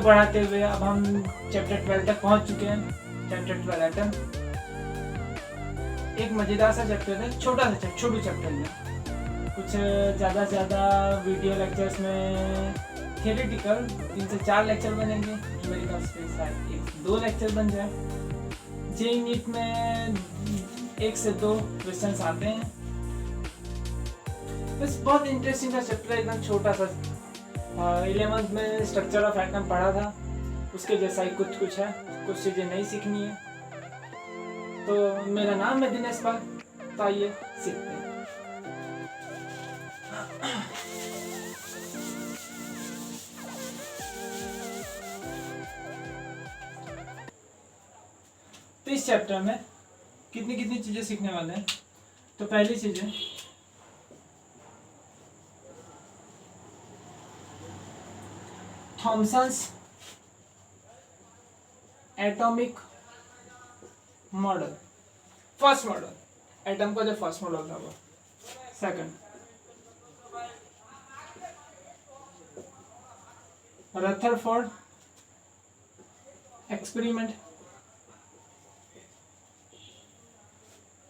बढ़ाते हुए अब हम चैप्टर 12 तक पहुंच चुके हैं। चैप्टर 12 एटम एक मजेदार सा चैप्टर है, छोटा सा छोटू चैप्टर है। कुछ ज़्यादा से ज़्यादा वीडियो लेक्चर्स में थियोरेटिकल 3 से 4 लेक्चर बनेंगे, न्यूमेरिकल्स पे शायद 1-2 लेक्चर बन जाए। जेईई नीट में 1 से 2 क्वेश्चन आते हैं। बस बहुत इंटरेस्टिंग सा चैप्टर, एकदम छोटा सा। 11th में स्ट्रक्चर ऑफ एटम पढ़ा था, उसके जैसा ही कुछ है, कुछ चीज़ें नहीं सीखनी है। तो मेरा नाम है दिनेश पाल, तो आइए सीखते हैं। तो इस चैप्टर में कितनी चीज़ें सीखने वाले हैं। तो पहली चीज़ है Thomson's atomic model. First model, atom का जो फर्स्ट मॉडल था वो। सेकंड, रदरफोर्ड एक्सपेरिमेंट,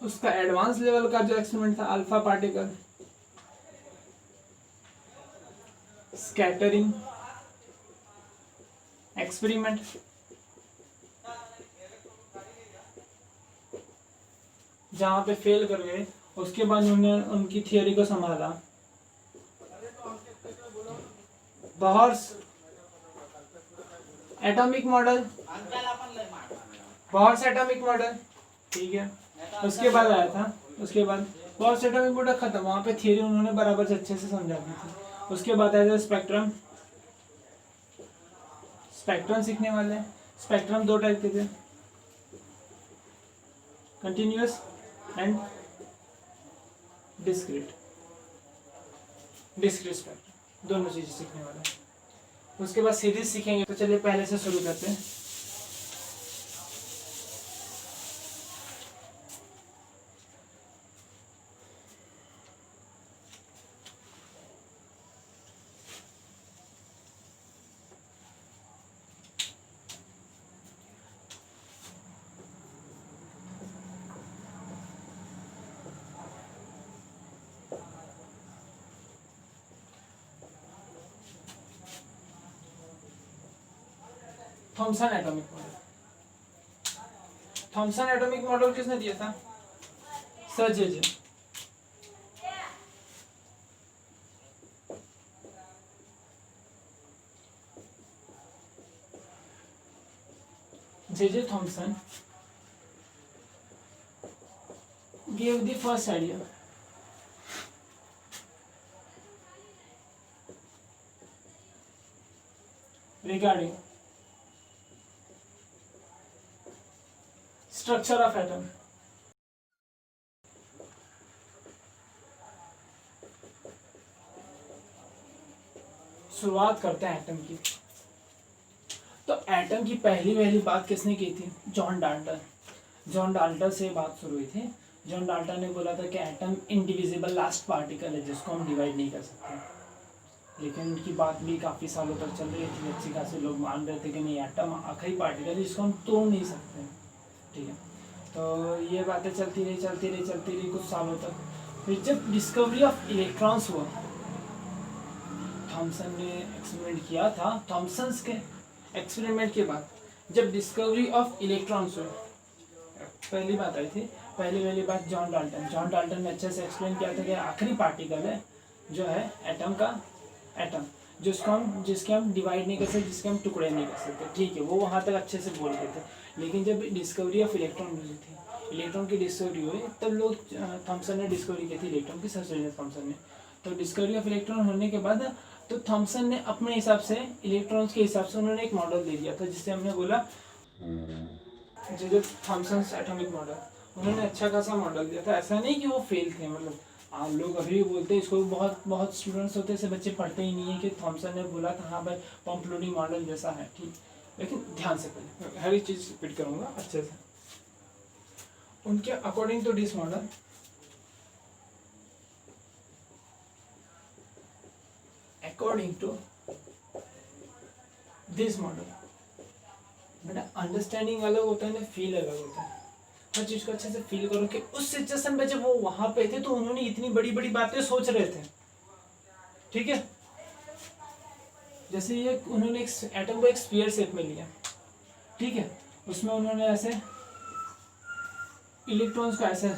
उसका एडवांस लेवल का जो एक्सपेरिमेंट था, अल्फा पार्टिकल स्कैटरिंग एक्सपेरिमेंट, जहाँ पे फेल कर गए उसके बाद उन्होंने उनकी थियोरी को संभाला। Bohr's atomic model, Bohr's atomic model, ठीक है। उसके बाद आया था, उसके बाद बोहर्स एटॉमिक मॉडल खत्म, वहाँ पे थियोरी उन्होंने बराबर से अच्छे से समझा दी थी। उसके बाद आया था स्पेक्ट्रम। स्पेक्ट्रम सीखने वाले हैं। स्पेक्ट्रम 2 टाइप के थे, continuous and discrete. Discrete spectrum, दोनों चीजें सीखने वाले हैं। उसके बाद सीरीज सीखेंगे। तो चलिए पहले से शुरू करते हैं। Thomson atomic model. Thomson atomic model किसने दिया था? Sir J Thomson gave the first idea regarding structure of atom. शुरुआत करते हैं एटम की। तो एटम की पहली बात किसने की थी? John Dalton. जॉन डाल्टन से बात शुरू हुई थी। जॉन डाल्टन ने बोला था कि एटम इनडिविजिबल लास्ट पार्टिकल है जिसको हम डिवाइड नहीं कर सकते। लेकिन उनकी बात भी काफ़ी सालों तक चल रही थी। अच्छी खासी लोग मान रहे थे कि नहीं, एटम आखिरी पार्टिकल है जिसको हम तोड़ नहीं सकते, ठीक है। तो ये बातें चलती रही कुछ सालों तक। फिर जब डिस्कवरी ऑफ इलेक्ट्रॉन्स हुआ, थॉमसन ने एक्सपेरिमेंट किया था। थॉमसन्स के एक्सपेरिमेंट के बाद जब डिस्कवरी ऑफ इलेक्ट्रॉन्स हुए, पहली बात आई थी, पहली बात जॉन डाल्टन ने अच्छे से एक्सप्लेन किया था कि आखिरी पार्टिकल है जो है एटम का, एटम जिसके हम डिवाइड नहीं कर सकते, जिसके हम टुकड़े नहीं कर सकते, ठीक है। वो वहाँ तक अच्छे से बोल रहे थे। लेकिन जब डिस्कवरी ऑफ इलेक्ट्रॉन हुई थी, इलेक्ट्रॉन की डिस्कवरी हुई, तब लोग थॉमसन ने डिस्कवरी की थी इलेक्ट्रॉन की, सबसे थॉमसन ने। तो डिस्कवरी ऑफ इलेक्ट्रॉन होने के बाद तो थॉमसन ने अपने हिसाब से, इलेक्ट्रॉन्स के हिसाब से उन्होंने एक मॉडल दे दिया था, जिससे हमने बोला जो थॉमसन एटॉमिक मॉडल, उन्होंने अच्छा खासा मॉडल दिया था। ऐसा नहीं कि वो फेल थे, मतलब आप लोग अभी भी बोलते हैं इसको, बहुत स्टूडेंट्स होते हैं, ऐसे बच्चे पढ़ते ही नहीं है कि थॉमसन ने बोला था हाँ भाई पंप लोडिंग मॉडल जैसा है, ठीक। लेकिन ध्यान से पढ़िए, हर एक चीज़ रिपीट करूँगा अच्छे से। उनके according to this model, according to this model. बेटा अंडरस्टैंडिंग अलग होता है ना, फील अलग होता है। हर चीज को अच्छे से फील करो कि उस सिचुएशन में जब वो वहां पे थे तो उन्होंने इतनी बड़ी बड़ी बातें सोच रहे थे, ठीक है। जैसे ये उन्होंने एक एटम को एक स्फीयर शेप में लिया, ठीक है, उसमें उन्होंने ऐसे इलेक्ट्रॉन्स को ऐसे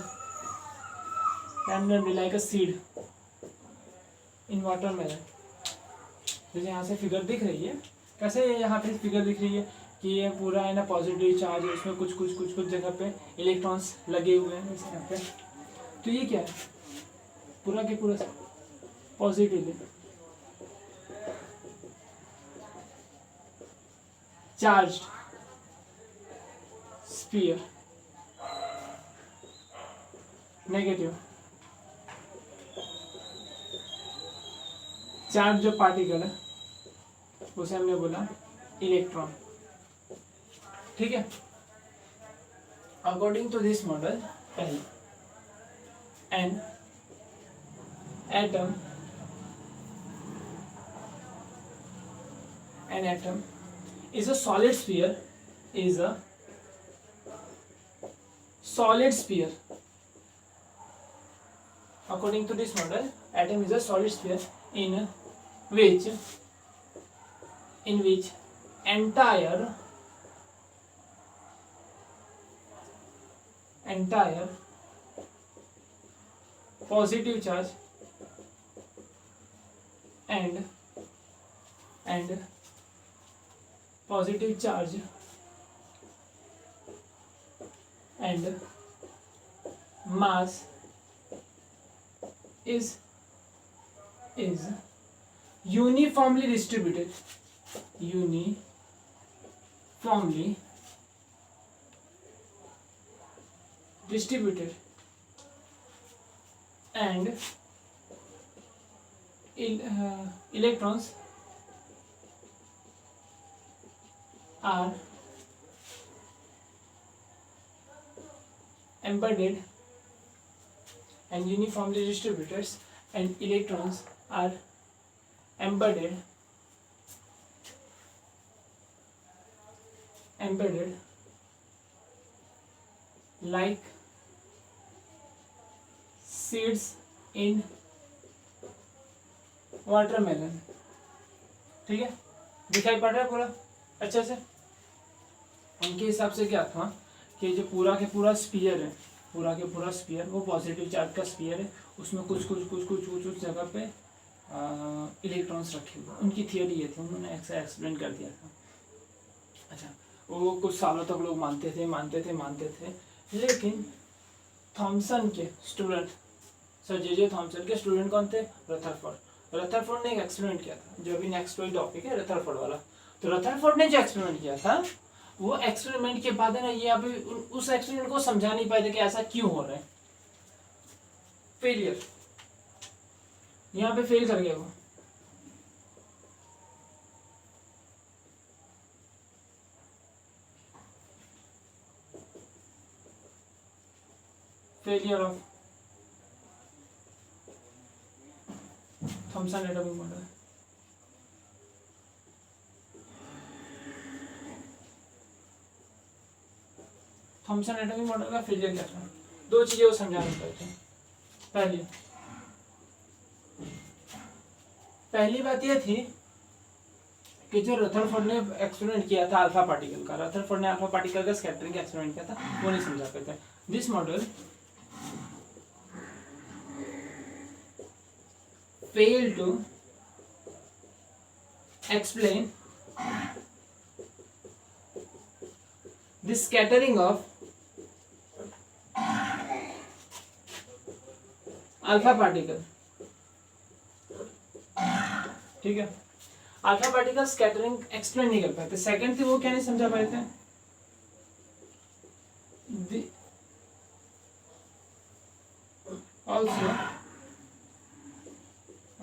randomly like a seed in watermelon। जैसे यहाँ से फिगर दिख रही है, कैसे ये यहाँ पे फिगर दिख रही है कि ये पूरा है ना पॉजिटिव चार्ज है, उसमें कुछ कुछ कुछ कुछ जगह पे इलेक्ट्रॉन्स लगे हुए हैं जैसे यहाँ पे। तो ये क्या है, पूरा के पूरा पॉजिटिव है, चार्ज स्फीयर। नेगेटिव चार्ज जो पार्टिकल है उसे हमने बोला इलेक्ट्रॉन, ठीक है। अकॉर्डिंग टू दिस मॉडल, पहले an atom is a solid sphere, is a solid sphere. According to this model, atom is a solid sphere in which entire positive charge and positive charge and mass is uniformly distributed and electrons are embedded and uniformly distributed, and electrons are embedded like seeds in watermelon। ठीक है, दिखाई पड़ रहा है पूरा अच्छे से। उनके हिसाब से क्या था कि जो पूरा के पूरा स्फीयर है, पूरा के पूरा स्फीयर वो पॉजिटिव चार्ज का स्फीयर है, उसमें कुछ जगह पे इलेक्ट्रॉन्स रखे हुए। उनकी थियरी ये थी, उन्होंने ऐसा एक्सप्लेन कर दिया था। अच्छा, वो कुछ सालों तक लोग मानते थे, लेकिन थॉमसन के स्टूडेंट, सर जे थॉमसन के स्टूडेंट कौन थे? रथरफोर्ड ने एक एक्सपेरिमेंट किया था, जो अभी नेक्स्ट वही टॉपिक है रथरफोर्ड वाला। तो रथरफोर्ड ने जो एक्सपेरिमेंट किया था, वो एक्सपेरिमेंट के बाद है ना, ये अभी उस एक्सपेरिमेंट को समझा नहीं पाए थे कि ऐसा क्यों हो रहा है। फेलियर, यहाँ पे फेल कर गया वो। Failure of Thomson atomic model. Thomson atomic model का फेलियर क्या था? दो चीजें वो समझा नहीं पाए थे। पहली बात यह थी कि जो रथरफोर्ड ने एक्सपेरिमेंट किया था अल्फा पार्टिकल का, रथरफोर्ड ने अल्फा पार्टिकल का स्कैटरिंग का एक्सपेरिमेंट किया था, वो नहीं समझा पाए थे। This model failed to explain the scattering of alpha particle. ठीक है, अल्फा पार्टिकल स्कैटरिंग एक्सप्लेन नहीं कर पाए थे। सेकंड थी, वो क्या नहीं समझा पाए थे?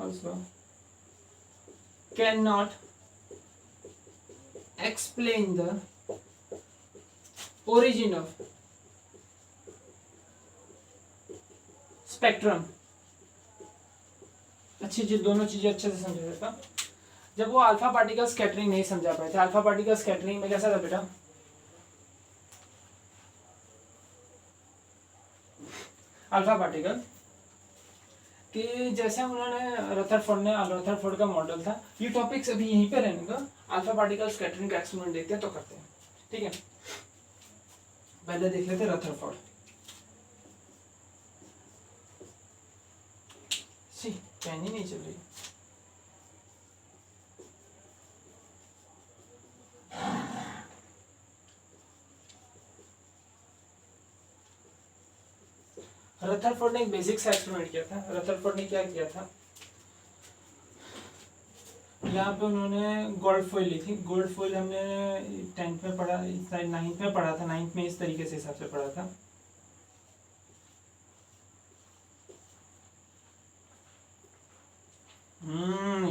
also cannot explain the origin of spectrum। अच्छी चीज, दोनों चीजें अच्छे से समझा जाता। जब वो अल्फा पार्टिकल स्कैटरिंग नहीं समझा पाए थे। अल्फा पार्टिकल स्कैटरिंग में कैसा था बेटा, अल्फा पार्टिकल कि जैसे उन्होंने रदरफोर्ड का मॉडल था। ये टॉपिक्स अभी यहीं पे रहने का, अल्फा पार्टिकल स्कैटरिंग का एक्सपेरिमेंट देखते हैं तो करते हैं, ठीक है। पहले देख लेते हैं रदरफोर्ड। पेन ही नहीं चल रही। रदरफोर्ड ने एक बेसिक सा एक्सपेरिमेंट किया था। रदरफोर्ड ने क्या किया था, यहाँ पे उन्होंने गोल्ड फॉइल ली थी। गोल्ड फॉइल हमने 10th में पढ़ा, 9th में पढ़ा था। 9th में इस तरीके से हिसाब से पढ़ा था।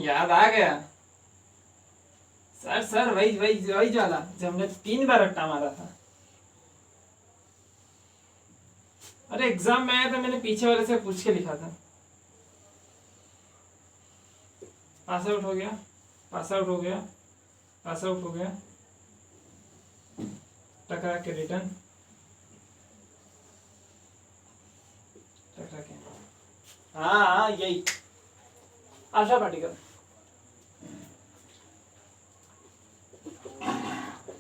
याद आ गया सर वही वही वही वाला जो हमने 3 बार रट्टा मारा था। अरे एग्जाम में आया था, मैंने पीछे वाले से पूछ के लिखा था। पास आउट हो गया, पास आउट हो गया, पास आउट हो गया, टकरा के रिटर्न, टकरा के, हाँ यही alpha particle,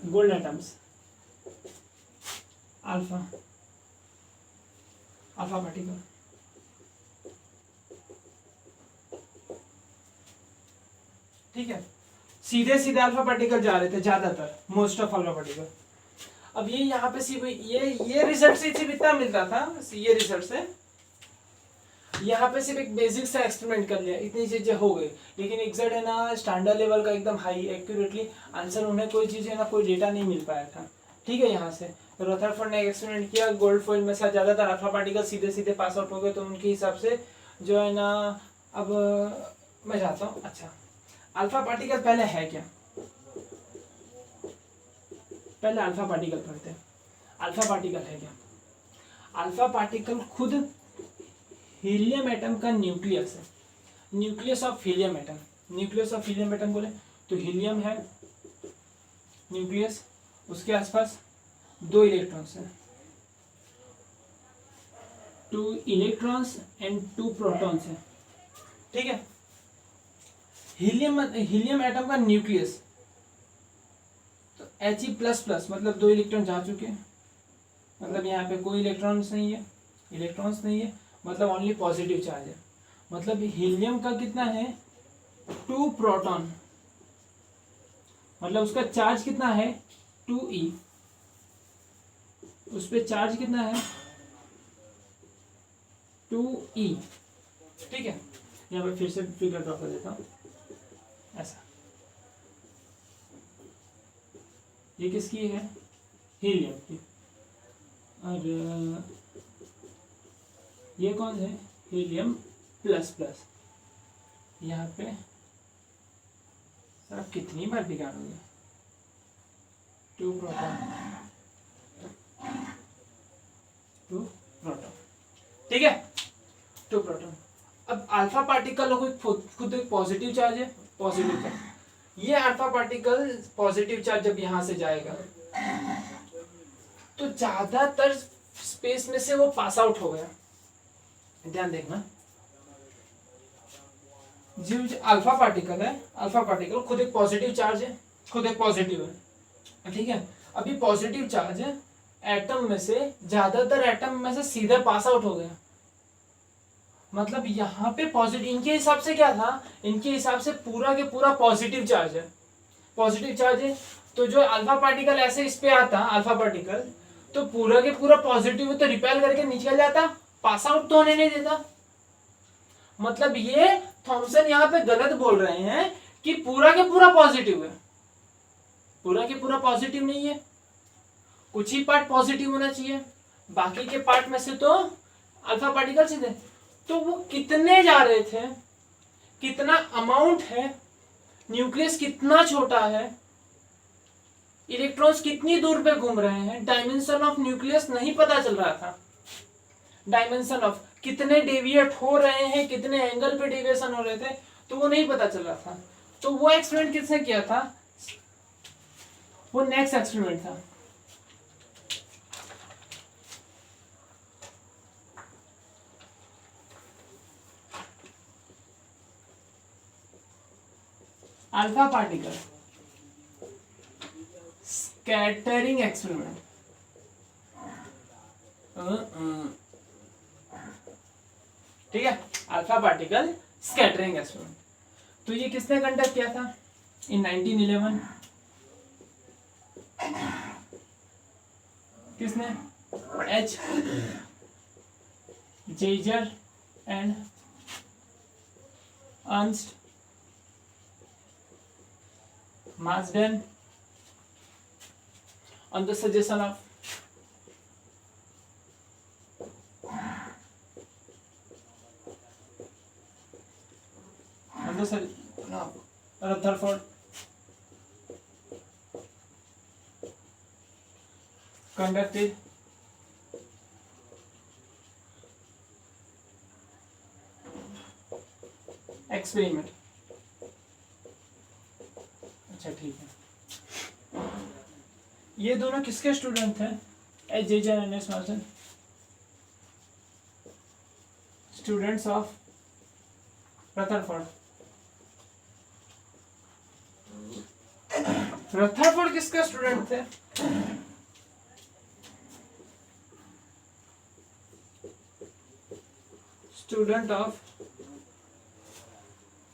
gold atoms, alpha particle. ठीक है, सीधे सीधे अल्फा पार्टिकल जा रहे थे ज्यादातर, मोस्ट ऑफ अल्फा पार्टिकल। अब ये यहाँ पे सिर्फ ये रिजल्ट से सिर्फ इतना मिलता था, ये रिजल्ट से यहाँ पे सिर्फ एक बेसिक सा एक्सपेरिमेंट कर लिया, इतनी चीजें हो गई। लेकिन एग्जैक्ट है ना स्टैंडर्ड लेवल का एकदम हाई एक्यूरेटली आंसर उन्हें कोई चीज है ना, कोई डेटा नहीं मिल पाया था। ठीक है, यहाँ से तो रदरफोर्ड ने एक्सपेरिमेंट किया, गोल्ड फॉइल में से ज्यादातर अल्फा पार्टिकल सीधे सीधे पास आउट हो गए। तो उनके हिसाब से जो है ना, अब मैं जाता हूँ। अच्छा, अल्फा पार्टिकल पहले है क्या, पहले अल्फा पार्टिकल पढ़ते हैं। अल्फा पार्टिकल है क्या? अल्फा पार्टिकल खुद हीलियम एटम का न्यूक्लियस है, nucleus of helium atom. Nucleus of helium atom बोले तो हीलियम है न्यूक्लियस, उसके आसपास 2 इलेक्ट्रॉन्स हैं, 2 इलेक्ट्रॉन्स एंड 2 प्रोटॉन्स हैं। ठीक है, हीलियम एटम का न्यूक्लियस तो He++, मतलब 2 इलेक्ट्रॉन जा चुके हैं, मतलब यहाँ पे कोई इलेक्ट्रॉन्स नहीं है, मतलब ओनली पॉजिटिव चार्ज है। मतलब हीलियम का कितना है, 2 प्रोटॉन, मतलब उसका चार्ज कितना है 2e, उस पर चार्ज कितना है 2e। ठीक है, यहाँ पे फिर से फिगर ड्रॉ कर देता हूँ ऐसा। ये किसकी है, हीलियम की, और ये कौन है, He++। यहाँ पे सर कितनी बार बिगाड़ोगे, 2 प्रोटॉन, 2 प्रोटॉन। ठीक है, 2 प्रोटॉन। अब अल्फा पार्टिकल खुद एक पॉजिटिव चार्ज है, पॉजिटिव चार्ज। ये अल्फा पार्टिकल पॉजिटिव चार्ज जब यहां से जाएगा तो ज्यादातर स्पेस में से वो पास आउट हो गया। ध्यान देखना, जो अल्फा पार्टिकल है, अल्फा पार्टिकल खुद एक पॉजिटिव चार्ज है, खुद एक पॉजिटिव है। ठीक है, अभी पॉजिटिव चार्ज है, एटम में से ज्यादातर एटम में से सीधे पास आउट हो गया। मतलब यहाँ पे पॉजिटिव, इनके हिसाब से क्या था, इनके हिसाब से पूरा के पूरा पॉजिटिव चार्ज है, पॉजिटिव चार्ज है। तो जो अल्फा पार्टिकल ऐसे इस पे आता, अल्फा पार्टिकल तो पूरा के पूरा पॉजिटिव तो रिपेल करके निकल जाता, पास आउट तो होने नहीं देता। मतलब ये थॉमसन यहाँ पे गलत बोल रहे हैं कि पूरा के पूरा पॉजिटिव है, पूरा के पूरा पॉजिटिव नहीं है, कुछ ही पार्ट पॉजिटिव होना चाहिए, बाकी के पार्ट में से तो अल्फा पार्टिकल सीधे। तो वो कितने जा रहे थे, कितना अमाउंट है, न्यूक्लियस कितना छोटा है, इलेक्ट्रॉन्स कितनी दूर पे घूम रहे हैं, डायमेंशन ऑफ न्यूक्लियस नहीं पता चल रहा था। डायमेंशन ऑफ कितने डेविएट हो रहे हैं, कितने एंगल पे डेविएशन हो रहे थे, तो वो नहीं पता चल रहा था। तो वो एक्सपेरिमेंट किसने किया था, वो नेक्स्ट एक्सपेरिमेंट था। Alpha particle scattering experiment. ठीक है, अल्फा पार्टिकल स्कैटरिंग एक्सपेरिमेंट। तो ये किसने कंडक्ट किया था इन 1911? किसने? H Geiger and Ernest Marsden on the suggestion of Rutherford conducted experiment। अच्छा ठीक है, ये दोनों किसके स्टूडेंट थे? H Geiger and S Marsden, students of Rutherford. Rutherford किसके स्टूडेंट थे? Student of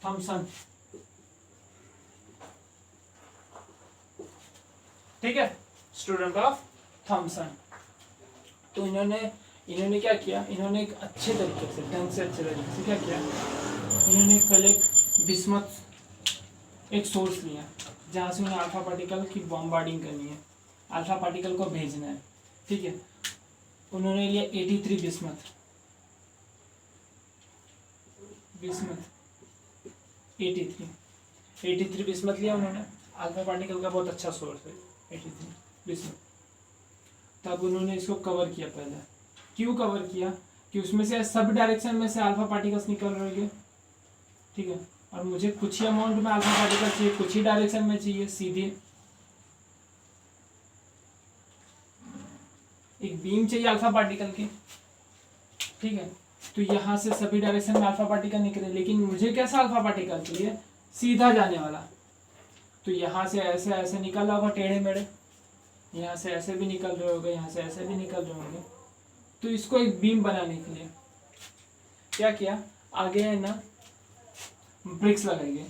Thomson. ठीक है, स्टूडेंट ऑफ थॉमसन। तो इन्होंने क्या किया, इन्होंने एक अच्छे तरीके से, ढंग से, अच्छे तरीके से क्या किया, इन्होंने पहले एक बिस्मथ एक सोर्स लिया जहाँ से उन्हें अल्फा पार्टिकल की बॉम्बार्डिंग करनी है, अल्फा पार्टिकल को भेजना है। ठीक है, उन्होंने लिया 83 बिस्मथ 83 बिस्मथ लिया उन्होंने। अल्फा पार्टिकल का बहुत अच्छा सोर्स है 83 बिस्मथ। तब उन्होंने इसको कवर किया। पहले क्यों कवर किया कि उसमें से सब डायरेक्शन में से अल्फा पार्टिकल्स निकल रहे हैं। ठीक है, और मुझे कुछ ही अमाउंट में अल्फा पार्टिकल चाहिए, कुछ ही डायरेक्शन में चाहिए, सीधे एक बीम चाहिए अल्फा पार्टिकल की। ठीक है, तो यहाँ से सभी डायरेक्शन में अल्फा पार्टिकल निकले, लेकिन मुझे कैसा अल्फा पार्टिकल चाहिए, सीधा जाने वाला। तो यहाँ से ऐसे ऐसे निकल रहा होगा टेढ़े मेढ़े, यहाँ से ऐसे भी निकल रहे होंगे, यहाँ से ऐसे भी निकल रहे होंगे। तो इसको एक बीम बनाने के लिए क्या किया, आगे है ना ब्रिक्स लगाएंगे।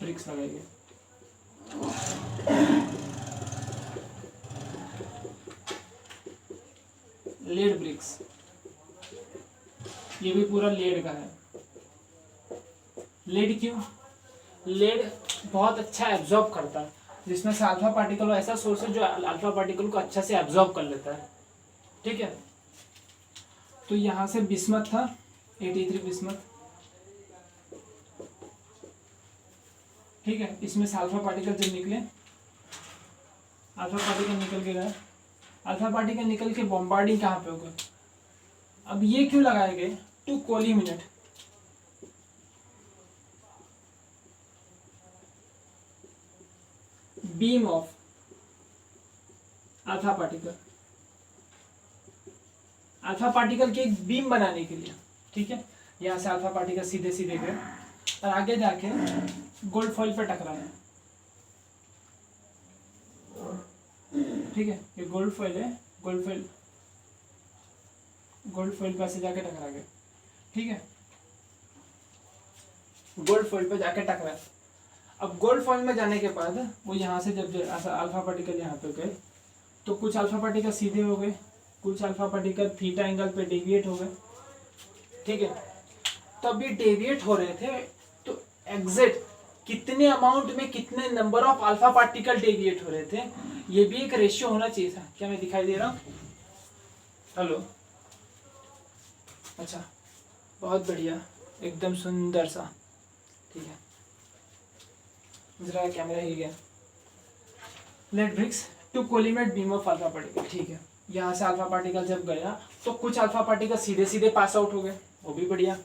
ब्रिक्स लगाएंगे। लेड ब्रिक्स, ये भी पूरा लेड का है। लेड क्यों? लेड बहुत अच्छा एब्जॉर्ब करता है, जिसमें से अल्फा पार्टिकल ऐसा सोर्स है जो अल्फा पार्टिकल को अच्छा से एब्जॉर्ब कर लेता है। ठीक है, तो यहाँ से बिस्मथ था 83 बिस्मथ। ठीक है, इसमें से अल्फा पार्टिकल जब निकले, अल्फा पार्टिकल निकल के गए, अल्फा पार्टिकल निकल के बॉम्बार्डिंग कहाँ पे हो गए। अब ये क्यों लगाए गए, to collimate, beam of alpha particle, alpha particle की एक बीम बनाने के लिए। ठीक है, यहाँ से अल्फा पार्टिकल सीधे सीधे गए और आगे जाके गोल्ड फॉइल पे टकराए। ठीक है, ये गोल्ड फॉइल है, गोल्ड फॉइल पे ऐसे जाके टकरा गए। ठीक है, गोल्ड फॉइल पे जाके टकरा। अब गोल्ड फॉइल में जाने के बाद वो यहाँ से जब अल्फा पार्टिकल यहाँ पे गए, तो कुछ अल्फा पार्टिकल सीधे हो गए, कुछ अल्फा पार्टिकल थीटा एंगल पे डेविएट हो गए। ठीक है, तब ये डेविएट हो रहे थे, तो एग्जैक्ट कितने अमाउंट में कितने number of alpha particle deviate हो रहे थे, ये भी एक रेशियो होना चाहिए था। क्या मैं दिखाई दे रहा हूँ? हेलो, अच्छा, बहुत बढ़िया। एकदम सुंदर सा, ठीक है। जरा कैमरा हिल गया। Lead bricks to collimate beam of alpha particle, ठीक है। यहाँ से अल्फा पार्टिकल जब गया तो कुछ अल्फा पार्टिकल सीधे सीधे पास आउट हो गए, वो भी बढ़िया।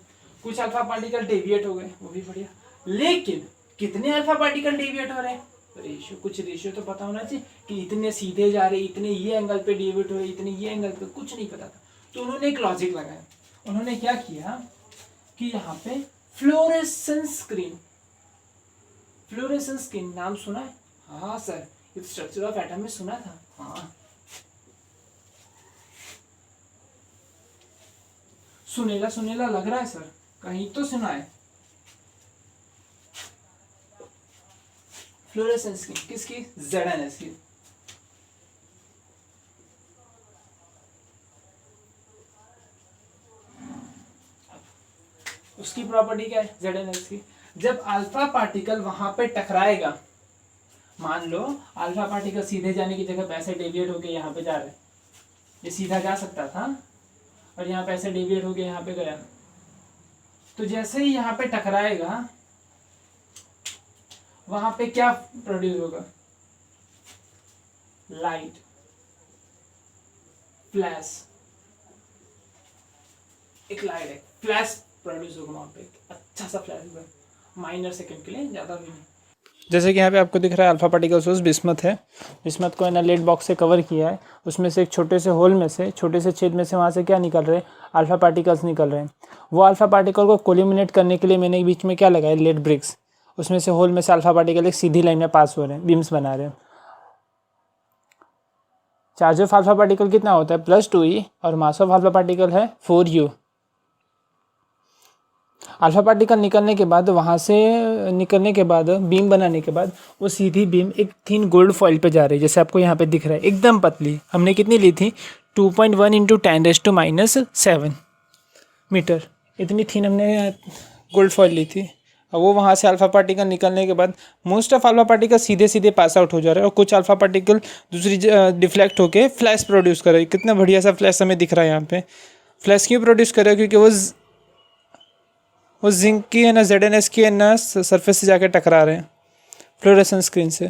कुछ अल्फा पार्टिकल डेविएट हो गए, वो भी बढ़िया। लेकिन कितने अल्फा पार्टिकल डेविएट हो रहे हैं, रेशियो, कुछ रेशियो तो पता होना चाहिए कि इतने सीधे जा रहे, इतने ये एंगल पे डेविएट हो रहे, इतने ये एंगल पे, कुछ नहीं पता था। तो उन्होंने एक लॉजिक लगाया। उन्होंने क्या किया कि यहाँ पे फ्लोरेसेंस स्क्रीन, फ्लोरेसेंस स्क्रीन नाम सुना है? हाँ सर, स्ट्रक्चर ऑफ एटम में सुना था। हाँ, सुनेला सुनेला लग रहा है सर, कहीं तो सुना है। फ्लोरेसेंस की किसकी? ZNS की। उसकी प्रॉपर्टी क्या है ZNS की? जब अल्फा पार्टिकल वहां पे टकराएगा, मान लो अल्फा पार्टिकल सीधे जाने की जगह पैसे डेविएट होके यहाँ पे जा रहे, ये सीधा जा सकता था और यहाँ पे ऐसे डेविएट होके यहाँ पे गया, तो जैसे ही यहाँ पे टकराएगा वहां पे क्या प्रोड्यूस होगा? लाइट, फ्लैश, एक लाइट है, फ्लैश प्रोड्यूस होगा वहां पे, अच्छा सा फ्लैश होगा, माइनर सेकंड के लिए, ज़्यादा भी नहीं। जैसे कि यहाँ पे आपको दिख रहा है अल्फा पार्टिकल सोर्स बिस्मथ है। बिस्मथ को ना लेड बॉक्स से कवर किया है, उसमें से एक छोटे से होल में से, छोटे से छेद में से वहाँ से क्या निकल रहे हैं? अल्फा पार्टिकल्स निकल रहे हैं। वो अल्फा पार्टिकल को कोलिमिनेट करने के लिए मैंने बीच में क्या लगाया? Lead bricks. उसमें से होल में से अल्फा पार्टिकल एक सीधी लाइन में पास हो रहे हैं, बीम्स बना रहे हैं। चार्ज ऑफ अल्फा पार्टिकल कितना होता है? +2e, और मास ऑफ अल्फा पार्टिकल है 4u। अल्फा पार्टिकल निकलने के बाद, वहाँ से निकलने के बाद, बीम बनाने के बाद, वो सीधी बीम एक थिन गोल्ड फॉइल पे जा रही है, जैसे आपको यहाँ पे दिख रहा है, एकदम पतली। हमने कितनी ली थी? 2.1 × 10⁻⁷ मीटर, इतनी थिन हमने गोल्ड फॉइल ली थी। अब वो वहाँ से अल्फा पार्टिकल निकलने के बाद मोस्ट ऑफ अल्फा पार्टिकल सीधे सीधे पास आउट हो जा रहे हैं, और कुछ अल्फा पार्टिकल दूसरी डिफ्लेक्ट होके फ्लैश प्रोड्यूस कर रहे हैं। कितना बढ़िया सा फ्लैश हमें दिख रहा है यहाँ पे। फ्लैश क्यों प्रोड्यूस कर रहे हैं? क्योंकि वो जिंक की है ना, ZNS की है ना, सरफेस से जाकर टकरा रहे हैं फ्लोरेसेंस स्क्रीन से।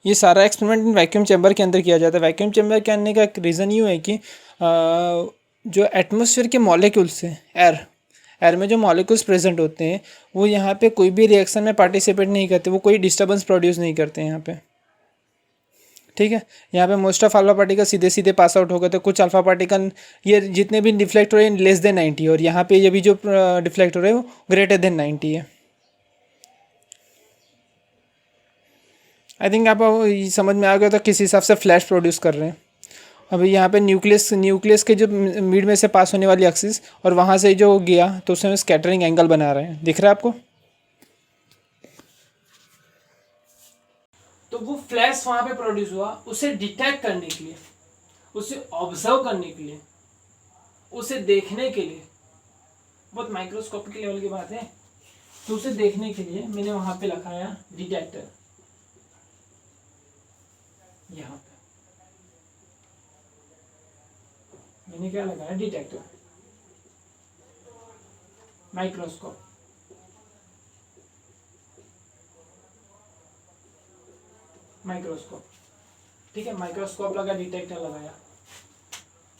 ये सारा एक्सपेरिमेंट वैक्यूम चैम्बर के अंदर किया जाता है। वैक्यूम चैम्बर के आने का एक रीज़न यूँ है कि जो एटमॉस्फेयर के मॉलिक्यूल्स हैं, एयर में जो मॉलिक्यूल्स प्रेजेंट होते हैं, वो यहाँ पे कोई भी रिएक्शन में पार्टिसिपेट नहीं करते, वो कोई डिस्टर्बेंस प्रोड्यूस नहीं करते हैं यहाँ पे, ठीक है। यहाँ पे मोस्ट ऑफ अल्फा पार्टिकल सीधे सीधे पास आउट हो गए थे। कुछ अल्फा पार्टिकल ये जितने भी डिफ्लेक्ट हो रहे हैं लेस देन 90, और यहाँ पे ये भी जो डिफ्लेक्ट हो रहे हैं वो ग्रेटर देन 90 है। आई थिंक आप समझ में आ गया तो किस हिसाब से फ्लैश प्रोड्यूस कर रहे हैं। अभी यहाँ पे न्यूक्लियस के जो मिड में से पास होने वाली एक्सिस, और वहाँ से जो गया तो उसमें स्कैटरिंग एंगल बना रहे हैं, दिख रहा है आपको? तो वो फ्लैश वहाँ पे प्रोड्यूस हुआ, उसे डिटेक्ट करने के लिए, उसे ऑब्जर्व करने के लिए, उसे देखने के लिए, बहुत माइक्रोस्कोपिक लेवल की बात है, तो उसे देखने के लिए मैंने वहाँ पे लगाया डिटेक्टर। यहाँ पे मैंने क्या लगाया? Detector, microscope. ठीक है, माइक्रोस्कोप लगा, डिटेक्टर लगाया।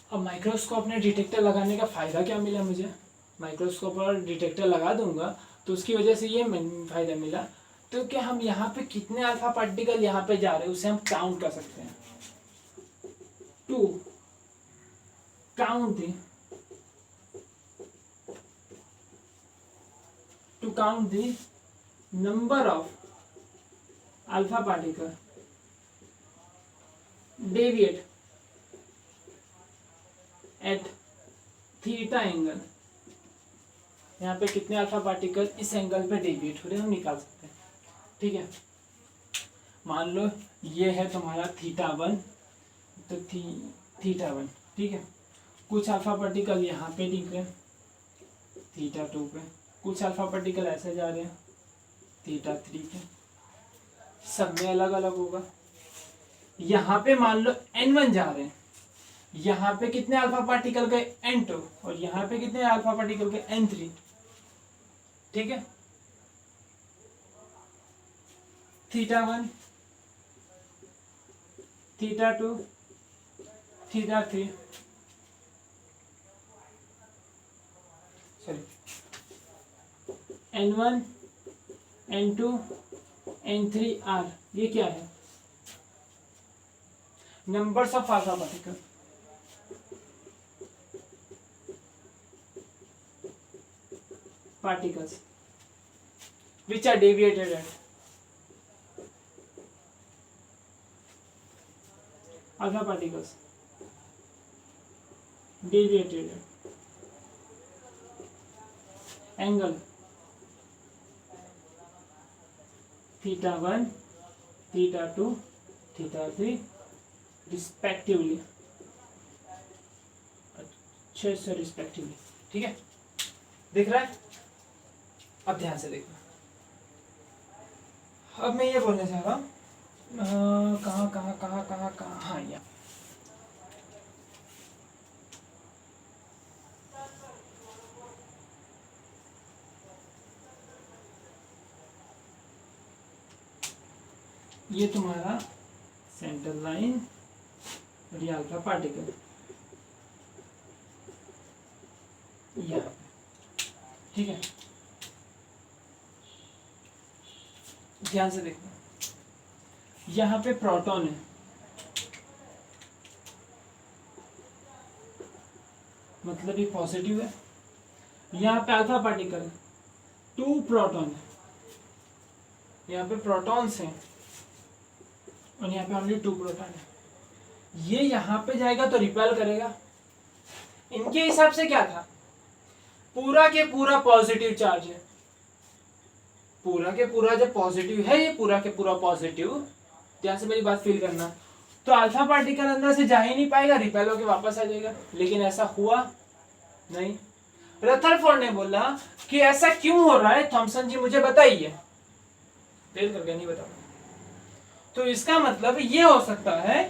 अब माइक्रोस्कोप ने डिटेक्टर लगाने का फ़ायदा क्या मिला मुझे? माइक्रोस्कोप और डिटेक्टर लगा दूंगा तो उसकी वजह से ये फ़ायदा मिला, तो क्या हम यहाँ पे कितने अल्फा पार्टिकल यहाँ पे जा रहे हैं उसे हम काउंट कर सकते हैं। To count the number of alpha particle deviate at theta angle. यहाँ पे कितने अल्फा पार्टिकल इस एंगल पे डेविएट हो रहे हैं हम निकाल सकते हैं, ठीक है। मान लो ये है तुम्हारा θ1, तो θ1, ठीक है। कुछ अल्फा पार्टिकल यहाँ पे दिख रहे हैं θ2 पे, कुछ अल्फा पार्टिकल ऐसे जा रहे हैं θ3 पे, सब में अलग अलग होगा। यहाँ पे मान लो N1 जा रहे हैं, यहाँ पे कितने अल्फा पार्टिकल गए N2 और यहाँ पे कितने अल्फा पार्टिकल गए N3, ठीक है। θ1 θ2 θ3 sorry N1 N2 N3 R, ये क्या है? Numbers of alpha particle. particles which are deviated at alpha particles deviated at angle θ1 θ2 θ3 respectively, अच्छे से रिस्पेक्टिवली, ठीक है। दिख रहा है? अब ध्यान से देखना। अब मैं ये बोलने जा रहा हूँ, कहाँ, हाँ यहाँ। ये तुम्हारा सेंटर लाइन और ये अल्फा पार्टिकल यहाँ, ठीक है। ध्यान से देखना, यहाँ पे प्रोटॉन है, मतलब ये पॉजिटिव है। यहाँ पे अल्फा पार्टिकल 2 प्रोटॉन है, यहाँ पे प्रोटॉन्स हैं और यहाँ पे ओनली 2 प्रोटॉन है। ये यहाँ पे जाएगा तो रिपेल करेगा। इनके हिसाब से क्या था, पूरा के पूरा पॉजिटिव चार्ज है, पूरा के पूरा जब पॉजिटिव है, ये पूरा के पूरा पॉजिटिव, ध्यान से मेरी बात फील करना, तो अल्फा पार्टिकल अंदर से जा ही नहीं पाएगा, रिपेल होके वापस आ जाएगा। लेकिन ऐसा हुआ नहीं। रदरफोर्ड ने बोला कि ऐसा क्यों हो रहा है, थॉमसन जी मुझे बताइए। देर करके नहीं बता। तो इसका मतलब ये हो सकता है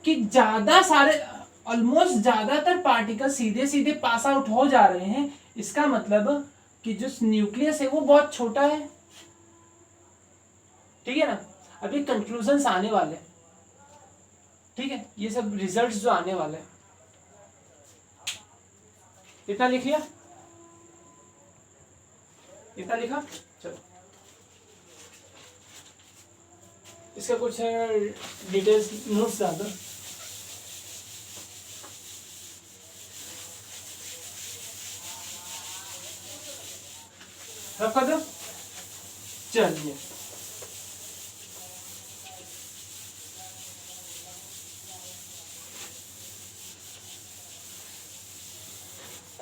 कि ज्यादा सारे, ऑलमोस्ट ज्यादातर पार्टिकल सीधे सीधे पास आउट हो जा रहे हैं। इसका मतलब कि जो न्यूक्लियस है वो बहुत छोटा है, ठीक है ना। अभी कंक्लूजन्स आने वाले, ठीक है, ये सब रिजल्ट्स जो आने वाले। इतना लिख लिया, इतना लिखा, चलो इसका कुछ डिटेल्स नोट्स डाल दो। रखा दो, चलिए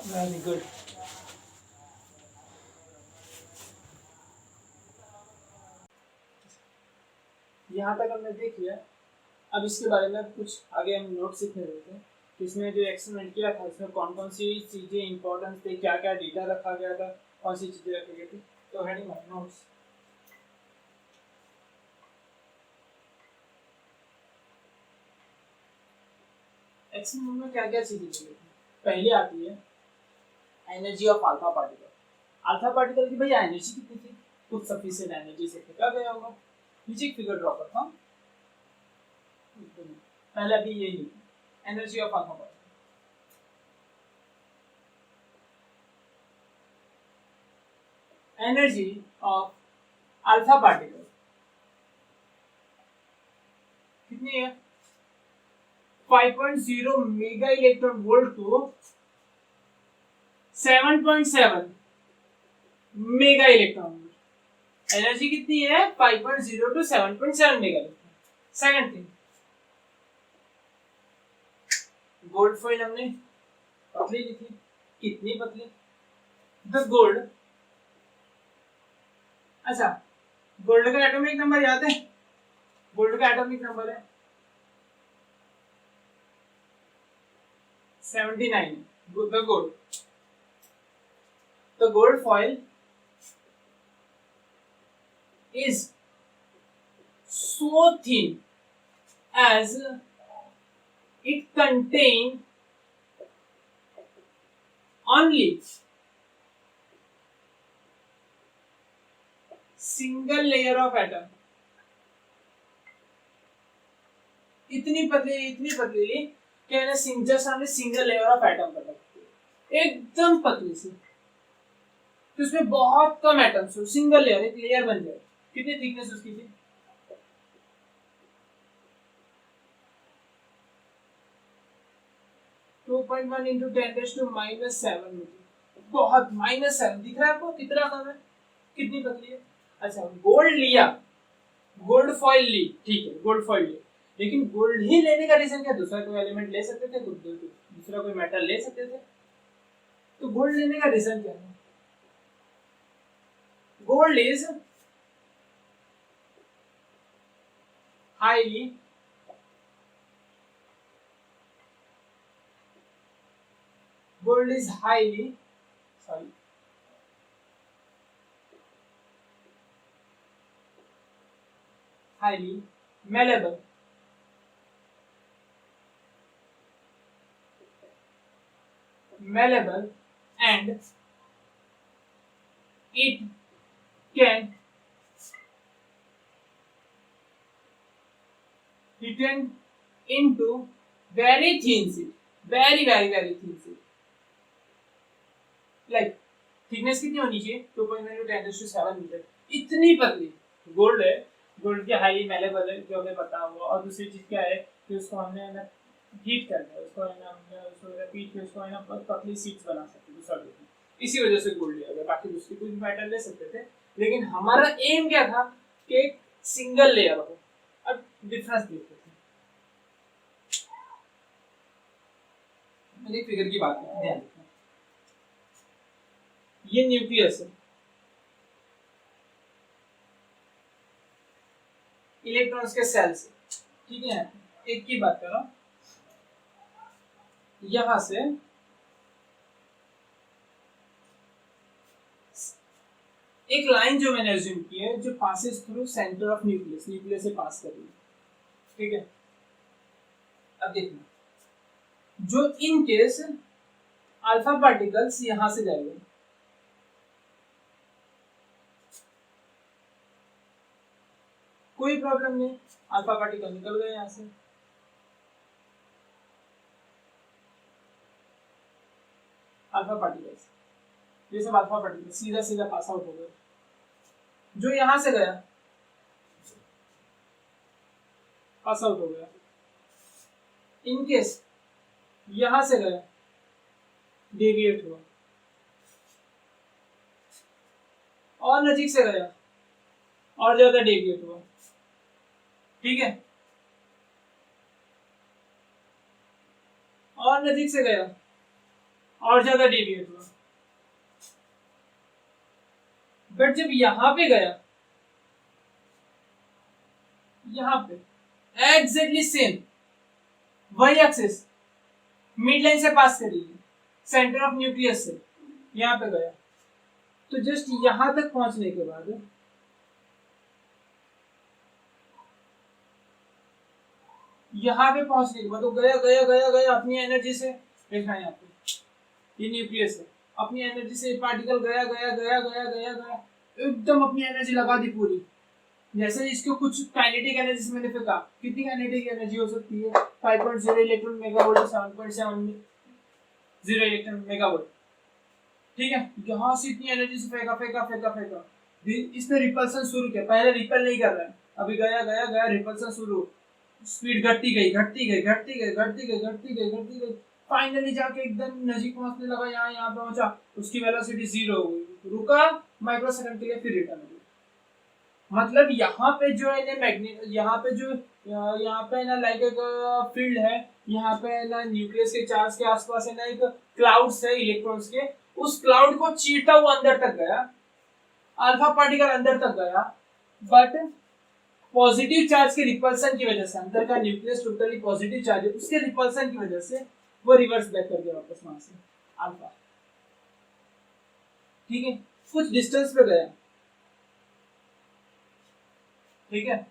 वेरी गुड। यहाँ तक हमने देख लिया। अब इसके बारे में कुछ आगे हम नोट सीखने देते हैं कि इसमें जो एक्सपेरिमेंट किया था इसमें कौन कौन सी चीज़ें इंपॉर्टेंट थी, क्या क्या डेटा रखा गया था, कौन सी चीज़ें रखी गई थी। तो हेडिंग ऑफ नोट्स, एक्सपेरिमेंट में क्या क्या चीज़ें दी गई थी। पहले आती है energy of alpha particle. Alpha particle की भैया एनर्जी कितनी थी, कुछ सफिशिएंट एनर्जी से फेंका गया होगा। नीचे एक फिगर ड्रॉ करता हूँ, पहले अभी यही energy of alpha particle. Energy of alpha particle कितनी है, 5.0 मेगा इलेक्ट्रॉन वोल्ट को 7.7 मेगा इलेक्ट्रॉन वोल्ट। एनर्जी कितनी है, 5.0 to 7.7 mega electron. Second thing, gold foil हमने पतली लिखी, कितनी पतली, द गोल्ड। अच्छा, गोल्ड का एटॉमिक नंबर याद है, गोल्ड का एटॉमिक नंबर है 79। the gold foil is so thin as it contain only single layer of atom. इतनी पतली कि इन्हें जस्ट हमने सिंगल लेयर ऑफ एटम कर रखी है, एकदम पतली सी, तो उसमें बहुत कम एटम्स हो, सिंगल लेयर, एक लेयर बन जाए। कितनी थिकनेस उसकी थी? 2.1 इंटू 10⁻⁻7 बहुत, -7 दिख रहा है आपको कितना कम है, कितनी पतली है। अच्छा, गोल्ड लिया, गोल्ड फॉइल ली, ठीक है, गोल्ड फॉइल ली, लेकिन गोल्ड ही लेने का रीजन क्या? दूसरा कोई एलिमेंट ले सकते थे, दूसरा कोई मेटल ले सकते थे, तो गोल्ड लेने का रीजन क्या है? Gold is highly highly malleable and it can written into very thin sheet, very thin sheet, like thickness कितनी होनी चाहिए? 2.9 × 10⁻7 मीटर, इतनी पतली गोल्ड है। गोल्ड के हाईली मेलेबल है, जो हमें पता होगा। और दूसरी चीज क्या है कि उसको हमने ना हीट करके उसको रिपीट के उसको है ना पतली शीट्स बना सकते हैं दूसरा, इसी वजह से गोल्ड लिया गया। बाकी दूसरी कुछ मेटल ले सकते थे, लेकिन हमारा एम क्या था कि एक सिंगल लेयर हो। अब डिफरेंस देखते थे, एक फिगर की बात है, ध्यान रखना। ये न्यूक्लियस है, इलेक्ट्रॉन्स के सेल्स, ठीक है। एक की बात करो, यहां से एक लाइन जो मैंने अज्यूम की है, जो passes through centre of nucleus, nucleus से पास कर रही है, ठीक है। अब देखना, जो इन केस अल्फा पार्टिकल्स यहां से जाएंगे, कोई प्रॉब्लम नहीं, अल्फा पार्टिकल निकल गए यहां से। अल्फा पार्टिकल्स, ये सब अल्फा पार्टिकल सीधा पास आउट हो गए। जो यहां से गया पास आउट हो गया, इनकेस यहां से गया डेविएट हुआ, और नजीक से गया और ज्यादा डेविएट हुआ, ठीक है। और नजीक से गया और ज्यादा डेविएट हुआ, बट जब यहां पे गया, यहां पे एग्जैक्टली सेम वही एक्सिस मिड लाइन से पास करिए, सेंटर ऑफ न्यूक्लियस से यहां पे गया, तो जस्ट यहां तक पहुंचने के बाद वो गया अपनी एनर्जी से। देखना यहाँ पे, ये न्यूक्लियस है, अपनी एनर्जी से पार्टिकल गया एकदम अपनी एनर्जी लगा दी पूरी। जैसे इसको कुछ काइनेटिक एनर्जी से मैंने फेंका, कितनी काइनेटिक एनर्जी हो सकती है? 5.0 इलेक्ट्रॉन मेगावोल्ट, 7.7 इलेक्ट्रॉन मेगावोल्ट, ठीक है। यहाँ से इतनी एनर्जी से फेंका, इसने रिपल्सन शुरू किया। पहले रिपल नहीं कर रहा है, अभी गया रिपल्सन शुरू, स्पीड घटती गई, फाइनली जाके एकदम नजीक पहुंचने लगा, यहाँ पहुंचा, उसकी वेलोसिटी 0 हो गई, रुका माइक्रोसेकंड के लिए, फिर रिटर्न हो गई। मतलब यहाँ पे जो है ना मैग्नेट, यहाँ पे ना लाइक एक फील्ड है, यहाँ पे ना न्यूक्लियस के चार्ज के आसपास है ना एक क्लाउड्स है इलेक्ट्रॉन्स के, उस क्लाउड को चीरता हुआ अंदर तक गया, अल्फा पार्टिकल अंदर तक गया, बट पॉजिटिव चार्ज के रिपल्सन की वजह से, अंदर का न्यूक्लियस टोटली पॉजिटिव चार्ज है, उसके रिपल्सन की वजह से वो रिवर्स बैक कर गया वापस वहां से अल्फा, ठीक है। कुछ डिस्टेंस पे गया, ठीक है।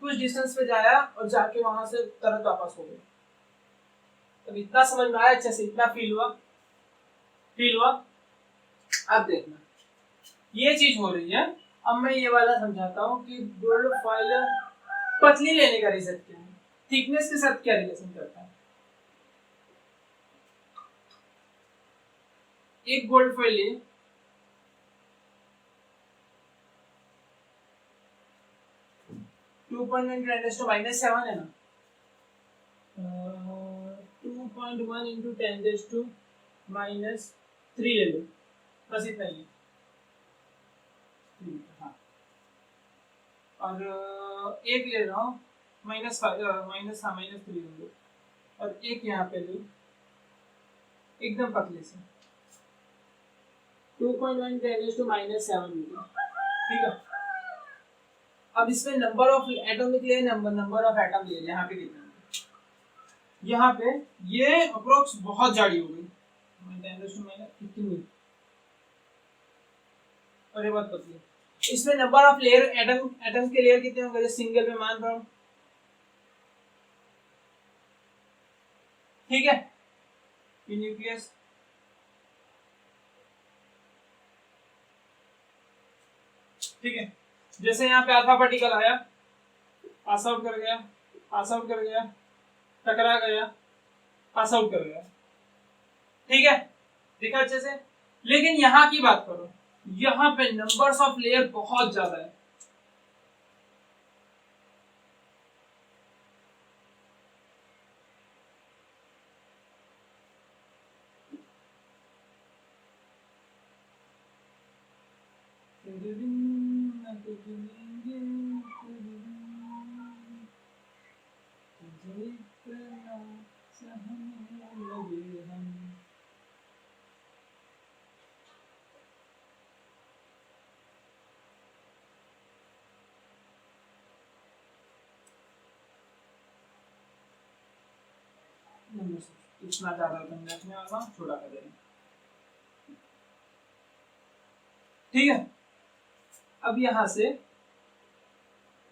कुछ डिस्टेंस पे जाया और जाके वहां से तुरंत वापस हो गया। अब इतना समझ में आया अच्छे से, इतना फील हुआ, फील हुआ। अब देखना ये चीज हो रही है। अब मैं ये वाला समझाता हूँ कि गोल्ड फॉइल पतली लेने का रीजन क्या है, थिकनेस के साथ क्या रिलेशन करता है। एक गोल्ड फॉइल लिए, -7 है ना, 2.1 इंटू 10⁻³ ले लो, बस इतना ही है। हाँ, और एक ले रहा हूँ -3 ले लो, और एक यहाँ पे लो एकदम पतले से 2.1 10⁻⁷ मीटर, ठीक है। अब इसमें number of atomic layer, number of atom layer यहाँ पे कितना है, यहाँ पे ये अप्रोक्स बहुत जाड़ी हो गई, 10⁻⁻ कितनी, और ये बहुत पतली। इसमें नंबर ऑफ लेयर एटम के लेयर कितने होंगे, सिंगल पे मान रहा हूँ, ठीक है। न्यूक्लियस ठीक है, जैसे यहाँ पे अल्फा पार्टिकल आया, पास आउट कर गया, पास आउट कर गया, टकरा गया, पास आउट कर गया, ठीक है, देखा अच्छे से। लेकिन यहाँ की बात करो, यहाँ पे नंबर्स ऑफ लेयर बहुत ज्यादा है, इतना ज्यादा रखने वाला छोटा कर देंगे, ठीक है। अब यहाँ से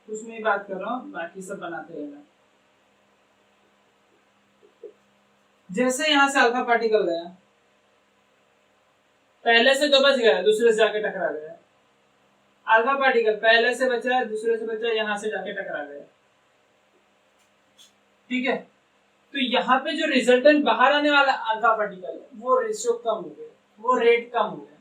कुछ में बात कर रहा हूँ, बाकी सब बनाते रहना। जैसे यहाँ से अल्फा पार्टिकल गया, पहले से तो बच गया, दूसरे से जाके टकरा गया। अल्फा पार्टिकल पहले से बचा, दूसरे से बचा, यहाँ से जाके टकरा गया, ठीक है। तो यहाँ पे जो रिजल्टेंट बाहर आने वाला अल्फा पार्टिकल है, वो रेशियो कम हो गया, वो रेट कम हो गया,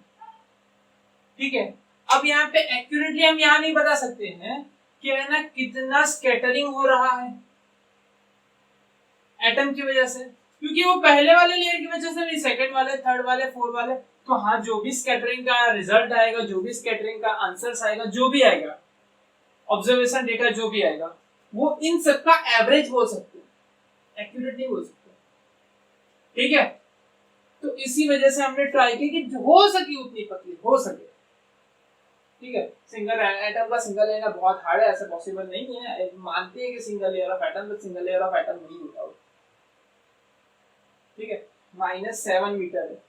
ठीक है। अब यहाँ पे एक्यूरेटली हम यहाँ नहीं बता सकते हैं कि है ना कितना स्कैटरिंग हो रहा है एटम की वजह से, क्योंकि वो पहले वाले लेयर की वजह से नहीं, सेकंड वाले, थर्ड वाले, फोर्थ वाले। तो हाँ, जो भी स्कैटरिंग का रिजल्ट आएगा, जो भी स्कैटरिंग का आंसर्स आएगा, जो भी आएगा, ऑब्जर्वेशन डेटा जो भी आएगा, वो इन सबका एवरेज बोल सकते हैं, एक्यूरेट नहीं बोल सकते, ठीक है। तो इसी वजह से हमने ट्राई की कि हो सके उतनी पतली हो सके, ठीक है। सिंगल एटम का सिंगल लेना बहुत हार्ड है, ऐसा पॉसिबल नहीं है, मानते हैं कि सिंगल लेयर ऑफ एटम, तो सिंगल लेयर ऑफ एटम नहीं होता, ठीक है। -7 मीटर है,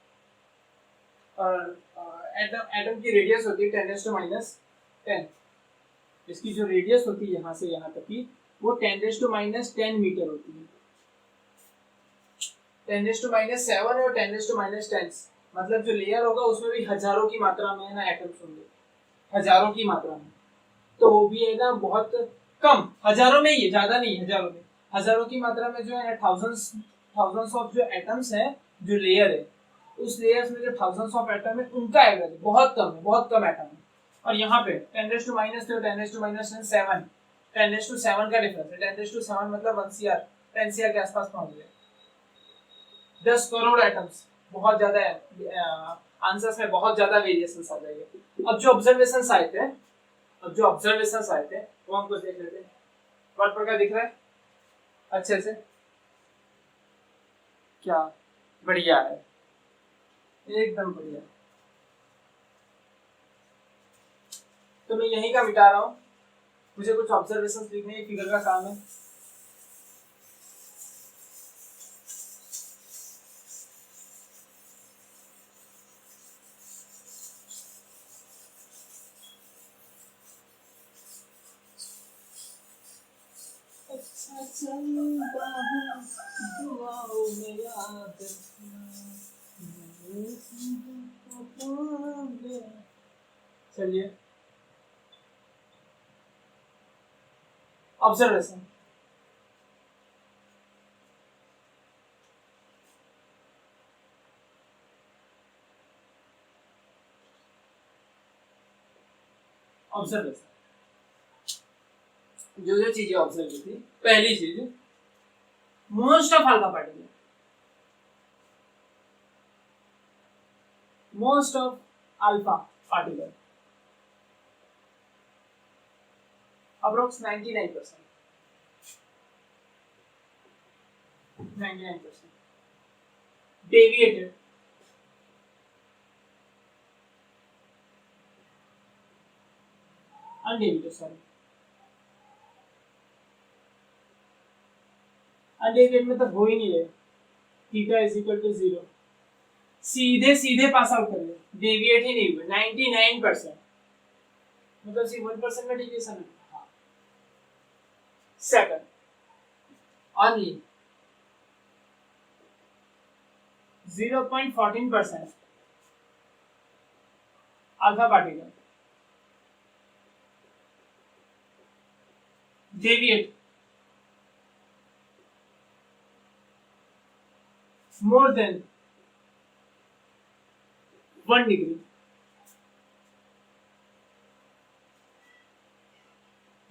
और एटम की रेडियस होती है 10⁻⁻10, इसकी जो रेडियस होती है यहाँ से यहाँ तक की, वो 10⁻⁻10 मीटर होती है। 10⁻7 और 10⁻10, मतलब जो लेयर होगा उसमें भी हजारों की मात्रा में है ना एटम्स होंगे, हजारों की मात्रा में। तो वो भी है ना बहुत कम, हजारों में ही है, ज्यादा नहीं, हजारों में, हजारों की मात्रा में जो है थाउजेंड्स ऑफ जो एटम्स है, जो लेयर है, उस लेयर्स में जो थाउजेंड्स ऑफ एटम है, उनका एवरेज बहुत कम है, बहुत कम एटम है। और यहाँ पे 10⁻ से 10⁻7, 10⁻7 का डिफरेंस है, 10⁻7 मतलब 1 CR, 10 CR के आसपास पहुंच गए, 10 करोड़ एटम्स, बहुत ज्यादा है, आंसर्स में बहुत ज्यादा वेरिएशंस आ जाएंगे। अब जो ऑब्जर्वेशंस आए थे, वो हम कुछ देख लेते हैं। वर्ड पर क्या दिख रहा है अच्छे से, क्या बढ़िया है, एकदम बढ़िया। तो मैं यहीं का मिटा रहा हूँ, मुझे कुछ ऑब्जर्वेशंस लिखने, फिगर का काम है। चलता हूँ दुआओं में याद रखना। चलिए ऑब्जर्वेशन, ऑब्जर्वेशन जो जो चीजें ऑब्जर्व की थी, पहली चीज most of alpha particle, most of alpha particle approx 99%, 99% deviated undeviated, sorry undeviated में तो हो ही नहीं रहे, थीटा इज इक्वल टू 0, सीधे सीधे पास आउट कर ले, डेविएट ही नहीं हुए 99%, मतलब सिर्फ 1% का डेविएशन है। हाँ। Second, only 0.14% alpha particle deviate more than 1 degree,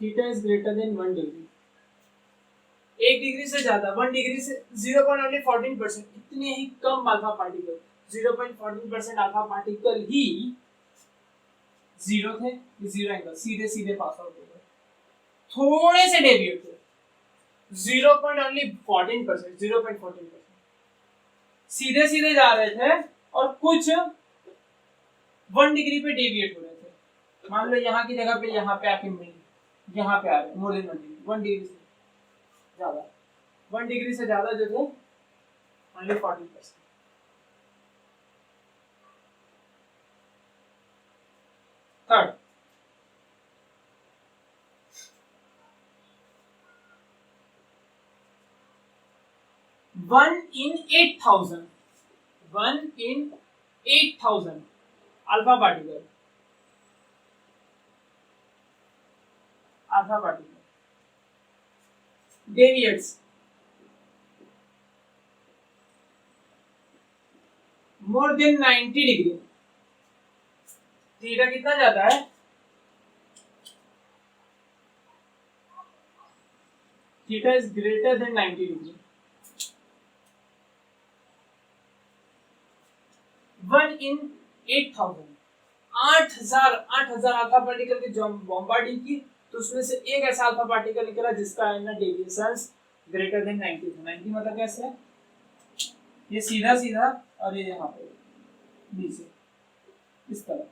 theta is greater than 1 degree, 1 degree से ज्यादा, 1 डिग्री से 0.14%, इतने ही कम अल्फा पार्टिकल, 0.14% अल्फा पार्टिकल ही जीरो थे, जीरो एंगल, सीधे सीधे पास आउट हो गए, थोड़े से डेविएट हुए 0.14%, 0.14%, सीधे सीधे जा रहे थे और कुछ 1 डिग्री पे डेविएट हो रहे थे, मान लो यहाँ की जगह पे यहाँ पे आके मिल, यहाँ पे आ रहे मोर देन 1 डिग्री, 1 डिग्री से ज्यादा, 1 डिग्री से ज्यादा जो थे only 40%। Third, one in 8,000 alpha particle, deviates more than 90 degree, theta कितना जाता है, theta is greater than 90 degree, 1 in 8,000, 8,000 alpha particle की जो बॉम्बार्डिंग की, तो उसमें से एक ऐसा अल्फा पार्टिकल निकला जिसका है ना डेविएशंस ग्रेटर देन 90 था। 90 मतलब कैसे है, ये सीधा सीधा और ये यहाँ पे नीचे इस तरह,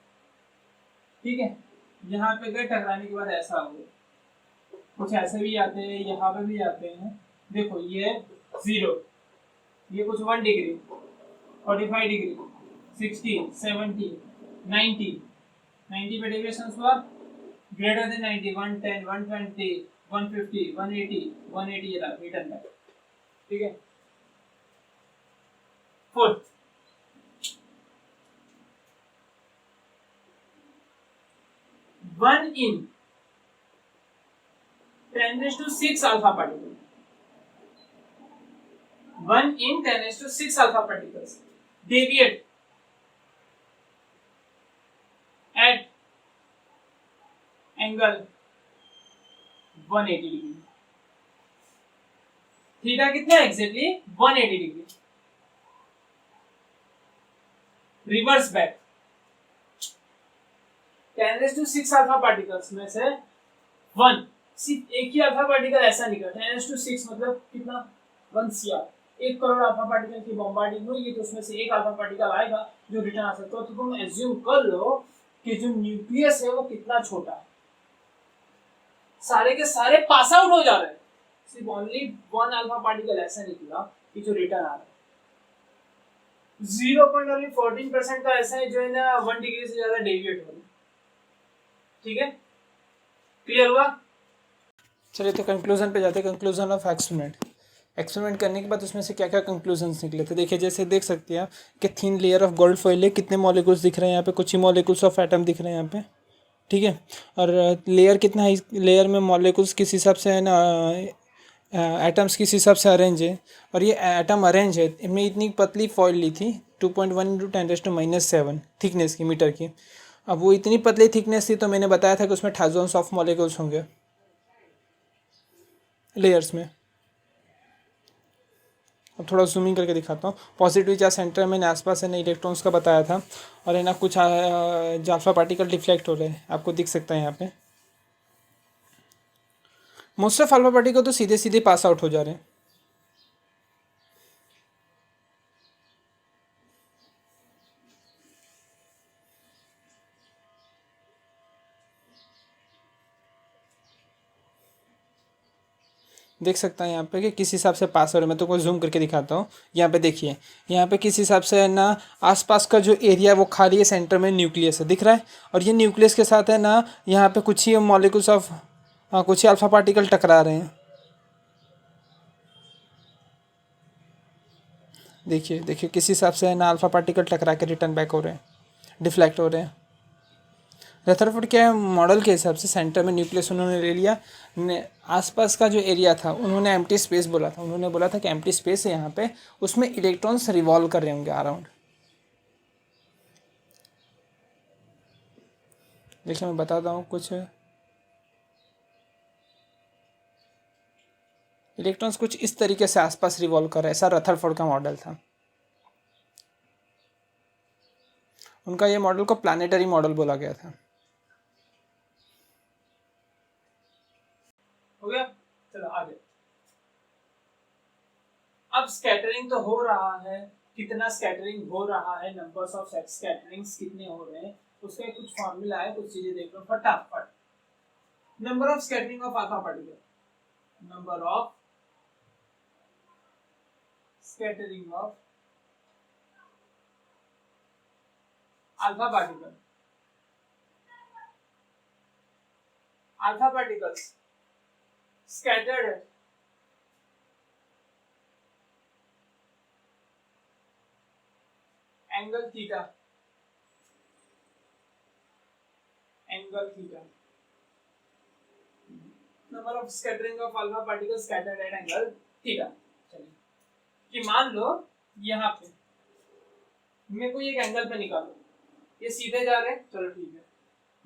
ठीक है, यहाँ पे गए टकराने के बाद ऐसा हो गया, कुछ ऐसे भी आते हैं, यहाँ पे भी आते हैं, देखो ये 0, ये कुछ 1 डिग्री, 45 डिग्री, 60, 70, 90, 90 पे डेविएशंस हुआ ग्रेटर देन 90, 110, 120, 150, 180, 180 ये रहा रिटर्न बैक, ठीक है। Fourth, one in 10⁶ alpha particle, 1 in 10⁶ alpha particles deviate at angle 180 degree, theta कितना है exactly 180 degree, reverse back 10⁶ alpha particles में से 1, सिर्फ एक ही अल्फा पार्टिकल ऐसा निकला, 10⁶ मतलब कितना 1 CR, 1 करोड़ अल्फा पार्टिकल की बॉम्बार्डिंग हुई, तो उसमें से एक अल्फा पार्टिकल आएगा जो रिटर्न आ सकता है, तो तुम एज्यूम कर लो कि जो न्यूक्लियस है वो कितना छोटा है, सारे के सारे पास आउट हो जा रहे हैं, सिर्फ ओनली 1 अल्फा पार्टिकल ऐसा निकला कि जो रिटर्न आ रहा है, 0.14% का ऐसा है जो है ना 1 डिग्री से ज्यादा डेविएट हो रहा है, ठीक है, क्लियर हुआ। चलिए तो कंक्लूजन पे जाते हैं। कंक्लूजन ऑफ एक्सपेरिमेंट करने के बाद उसमें से क्या क्या कंक्लूजन्स निकले थे। देखिए जैसे देख सकते हैं आप कि thin layer of gold foil है, कितने मॉलिक्यूल्स दिख रहे हैं यहाँ पे, कुछ ही मॉलिक्यूल्स ऑफ एटम दिख रहे हैं यहाँ पे, ठीक है। और लेयर कितना है, लेयर में मॉलिक्यूल्स किस हिसाब से है ना, एटम्स किस हिसाब से अरेंज है, और ये एटम अरेंज है। इनमें इतनी पतली फॉइल ली थी 2.1 × 10⁻⁷ थिकनेस की, मीटर की। अब वो इतनी पतली थिकनेस थी तो मैंने बताया था कि उसमें थाउजेंड्स ऑफ मॉलिक्यूल्स होंगे लेयर्स में। अब थोड़ा जूमिंग करके दिखाता हूँ। पॉजिटिव चार्ज सेंटर मैंने आसपास है ना इलेक्ट्रॉन्स का बताया था, और है ना कुछ अल्फा पार्टिकल डिफ्लेक्ट हो रहे हैं, आपको दिख सकता है यहाँ पे। मोस्ट ऑफ अल्फा पार्टिकल तो सीधे सीधे पास आउट हो जा रहे हैं। देख सकता है यहाँ पे कि किस हिसाब से पास हो रहा है। मैं तो को जूम करके दिखाता हूँ। यहाँ पे देखिए, यहाँ पे किस हिसाब से है ना आसपास का जो एरिया वो खाली है, सेंटर में न्यूक्लियस है, दिख रहा है। और ये न्यूक्लियस के साथ है ना यहाँ पे कुछ ही मॉलिक्यूल्स ऑफ कुछ ही अल्फा पार्टिकल टकरा रहे हैं। देखिए देखिए किस हिसाब से है ना अल्फा पार्टिकल टकरा के रिटर्न बैक हो रहे हैं, डिफ्लेक्ट हो रहे हैं। रदरफोर्ड क्या है, मॉडल के हिसाब से सेंटर में न्यूक्लियस उन्होंने ले लिया, आसपास का जो एरिया था उन्होंने एम्प्टी स्पेस बोला था। उन्होंने बोला था कि एम्प्टी स्पेस है यहाँ पे, उसमें इलेक्ट्रॉन्स रिवॉल्व कर रहे होंगे अराउंड। देखिए मैं बताता हूँ कुछ, इलेक्ट्रॉन्स कुछ इस तरीके से आसपास रिवॉल्व कर रहे हैं। ऐसा रदरफोर्ड का मॉडल था। उनका ये मॉडल को प्लानिटरी मॉडल बोला गया था। हो गया, चलो आगे। अब स्कैटरिंग तो हो रहा है, कितना स्कैटरिंग हो रहा है, नंबर्स ऑफ स्कैटरिंग्स कितने हो रहे हैं, उसका कुछ फार्मूला है, कुछ चीजें देख लो फटाफट। Number of scattering of alpha particle, number of scattering of alpha particle, alpha particles scattered है angle theta, angle theta, number of scattering of alpha particles scattered at angle theta. चलिए कि मान लो यहाँ पे मेरे को एक एंगल पे निकालो, ये सीधे जा रहे हैं, चलो ठीक है।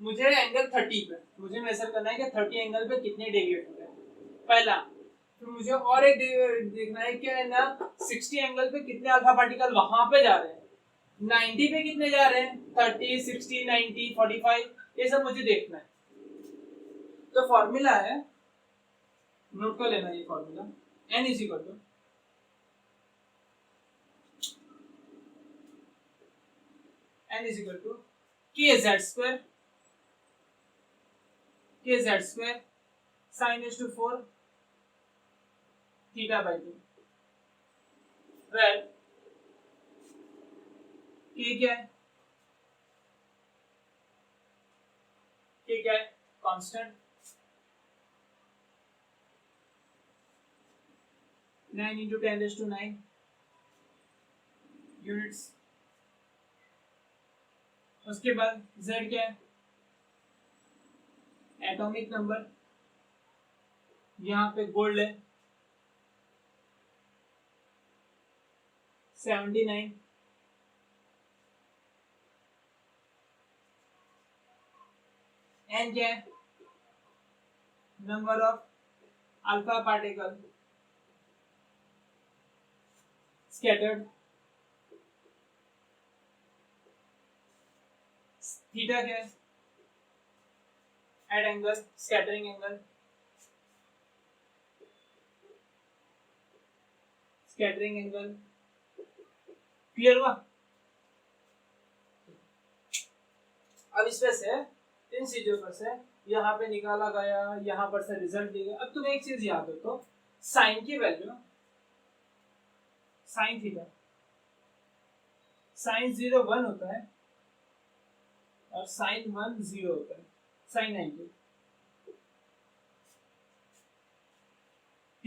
मुझे एंगल 30 पे मुझे मेजर करना है कि 30 एंगल पे कितने डेविएट हो रहे हैं पहला। फिर मुझे और एक देखना है कि ना 60 एंगल पे कितने अल्फा पार्टिकल वहां पे जा रहे हैं, 90 पे कितने जा रहे हैं, 30, 60, 90, 45, ये सब मुझे देखना है। तो फॉर्मूला है, नोट कर लेना ये formula, n is equal to kz² sin is to 4 theta by 2, where k क्या है, k क्या है, कांस्टेंट, 9 into 10⁹ यूनिट्स। उसके बाद z क्या है, एटॉमिक नंबर, यहाँ पे गोल्ड है 79, n क्या है, number of alpha particle scattered, theta क्या है, at angle scattering angle, scattering angle. Clear हुआ? अब इसमें से इन चीजों पर से यहाँ पे निकाला गया, यहाँ पर से रिजल्ट दिया गया। अब तुम्हें एक चीज याद हो तो साइन की वैल्यू, साइन थीटा, साइन 0 1 होता है और साइन 1 0 होता है, साइन 90।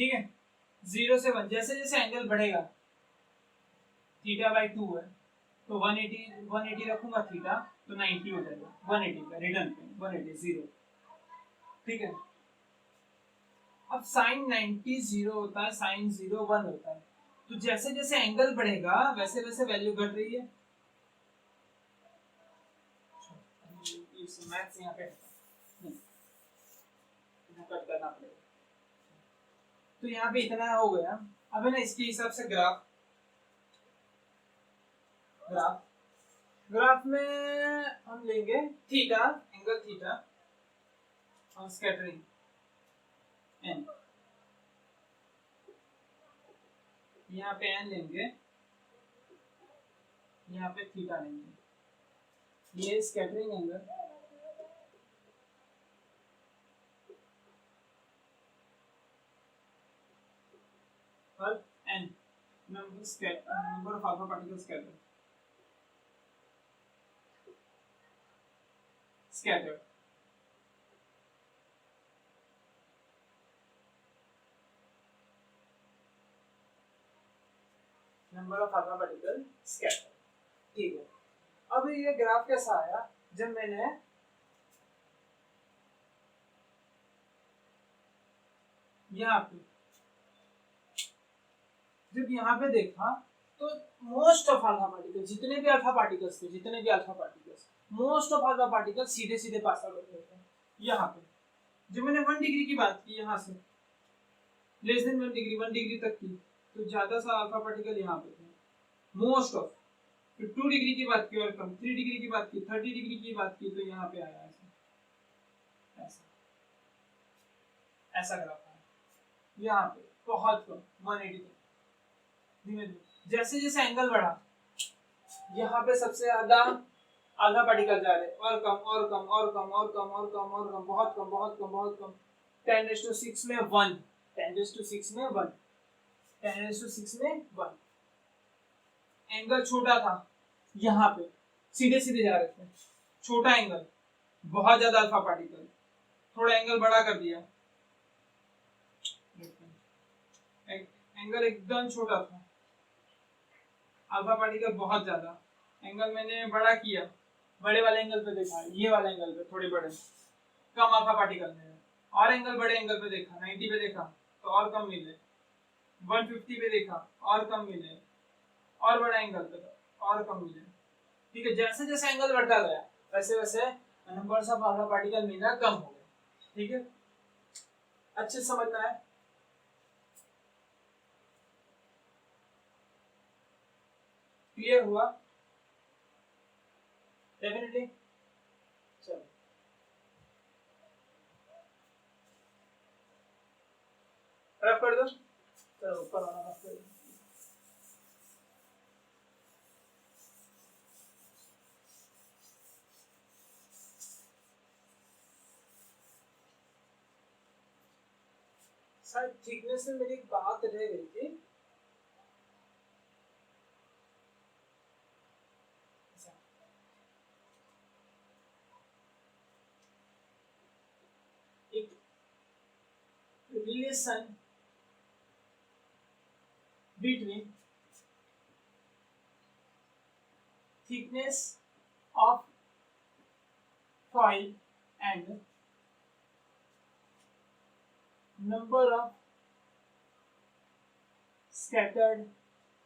ठीक है, 0 से 1 जैसे जैसे एंगल बढ़ेगा, θ/2 है तो 180 रखूंगा थीटा तो 90 हो जाएगा, 180 का रिटर्न पे 180 0। ठीक है, अब साइन 90 0 होता है, साइन 0 1 होता है, तो जैसे जैसे एंगल बढ़ेगा वैसे वैसे वैल्यू घट रही है। मैथ्स यहाँ पे कट करना पड़ेगा, तो यहाँ पे इतना हो गया। अब है ना इसके हिसाब से ग्राफ ग्राफ ग्राफ में हम लेंगे थीटा, एंगल थीटा और स्कैटरिंग एन, यहाँ पे एन लेंगे, यहाँ पे थीटा लेंगे, ये स्कैटरिंग एंगल और N number of alpha particles scattered number of alpha particle scatter. ठीक है, अब ये ग्राफ कैसा आया, जब मैंने यहाँ पे जब यहाँ पे देखा तो मोस्ट ऑफ अल्फा पार्टिकल, जितने भी अल्फा पार्टिकल्स थे, जितने भी alpha particles, most of alpha particle सीधे सीधे पास आउट हो रहे थे। यहाँ पे जब मैंने 1 डिग्री की बात की, यहाँ से लेस देन 1 डिग्री 1 डिग्री तक की, तो ज्यादा सा अल्फा पार्टिकल यहाँ पे थे, मोस्ट ऑफ। फिर 2 डिग्री की बात की और कम, 3 डिग्री की बात की, 30 डिग्री की बात की, तो यहाँ पे आया ऐसा ऐसा ऐसा ग्राफ आया, यहाँ पे बहुत कम 180 तक। धीमे धीमे जैसे जैसे एंगल बढ़ा, यहाँ पे सबसे ज्यादा आधा पार्टिकल जा रहे, और कम और कम और कम और कम और कम और कम, बहुत कम बहुत कम बहुत कम, 10⁶ में 1, 10⁶ में 1, 10⁶ में 1। एंगल छोटा था, यहाँ पे सीधे सीधे जा रहे थे, छोटा एंगल, बहुत ज्यादा अल्फा पार्टिकल, थोड़ा एंगल बड़ा कर दिया, एंगल एकदम छोटा था, अल्फा पार्टिकल बहुत ज्यादा, एंगल मैंने बड़ा किया, बड़े वाले एंगल पे देखा, ये वाला एंगल पे थोड़े बड़े, कम अल्फा पार्टिकल में, और एंगल बड़े एंगल पे देखा, 90 पे देखा तो और कम मिले, 150 पे देखा और कम मिले, और बड़ा एंगल पे और कम मिले। ठीक है, जैसे जैसे एंगल बढ़ता गया वैसे वैसे नंबर्स ऑफ अल्फा पार्टिकल मिलना कम हो गए। ठीक है, अच्छे समझना है। क्लियर हुआ? डेफिनेटली। चलो रफ कर दो, चलो ऊपर वाला रफ कर दो। शायद थिकनेस में मेरी एक बात रह गई थी, एक relation between thickness of foil and number of scattered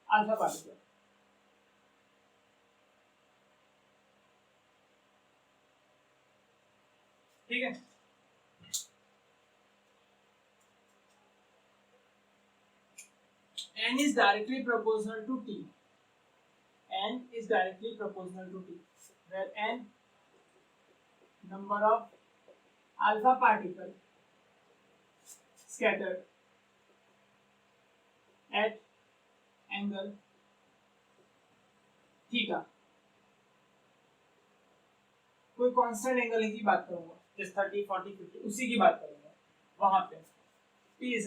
alpha particles। ठीक है, n is directly proportional to t, n is directly proportional to t, where n number of alpha particle scattered at angle theta, कोई constant angle की बात करूंगा, जैसे 30 40 50 उसी की बात करूंगा, वहां पे t is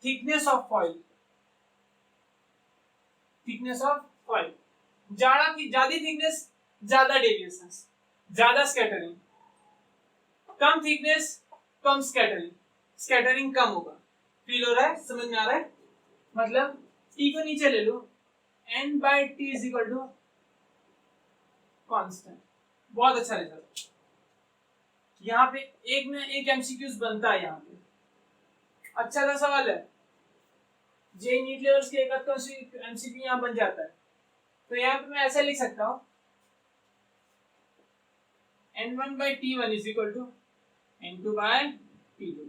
thickness of foil, thickness of foil, ज्यादा की ज्यादा थिकनेस, ज्यादा डेविएशन, ज्यादा स्कैटरिंग, कम थिकनेस कम स्कैटरिंग, स्कैटरिंग कम होगा। फील हो रहा है, समझ में आ रहा है? मतलब टी को नीचे ले लो, n by T is equal to constant. बहुत अच्छा रिजल्ट। यहाँ पे एक ना एक एमसीक्यूज बनता है। यहाँ पे अच्छा सा सवाल है, जे नीट लेवल्स के एक एमसीक्यू यहाँ बन जाता है। तो यहाँ पे मैं ऐसा लिख सकता हूँ n1 by t1 is equal to n2 by t2।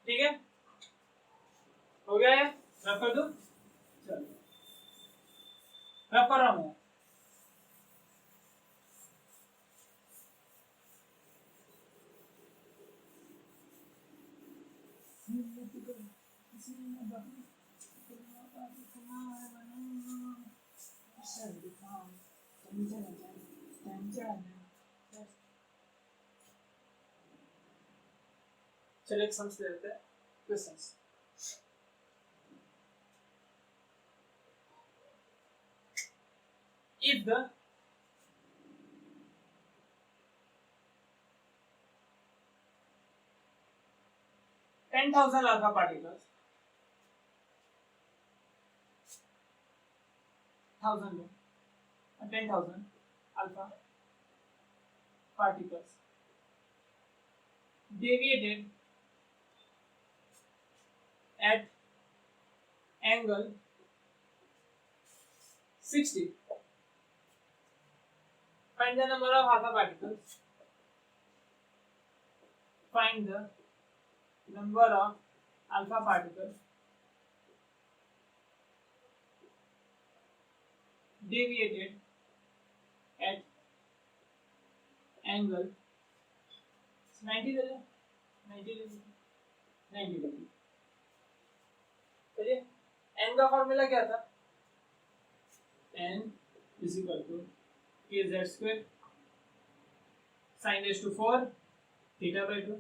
ठीक है, हो गया है? रफ कर दो, चलो रफ कर रहा हूँ। चलो एक समझ लेते हैं questions. If the (10,000) alpha particles, 10,000 alpha particles deviated at angle 60, find the number of alpha particles. Find the number of alpha particles deviated at angle 90 degree. चलिए, n का फॉर्मूला क्या था? n is equal to k z square sin raise to 4 theta by 2।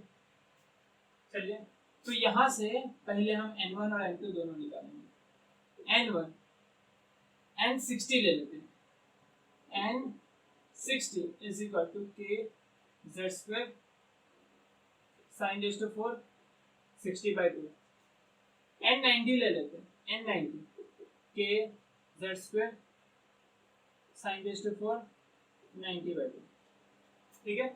चलिए, तो यहाँ से पहले हम n1 और n2 दोनों निकालेंगे। n 60 ले लेते हैं। n 60 is equal to k z square sin raise to 4 60 by 2। n 90 ले लेते हैं। n 90 k z square sin raise to 4 90 by 2। ठीक है,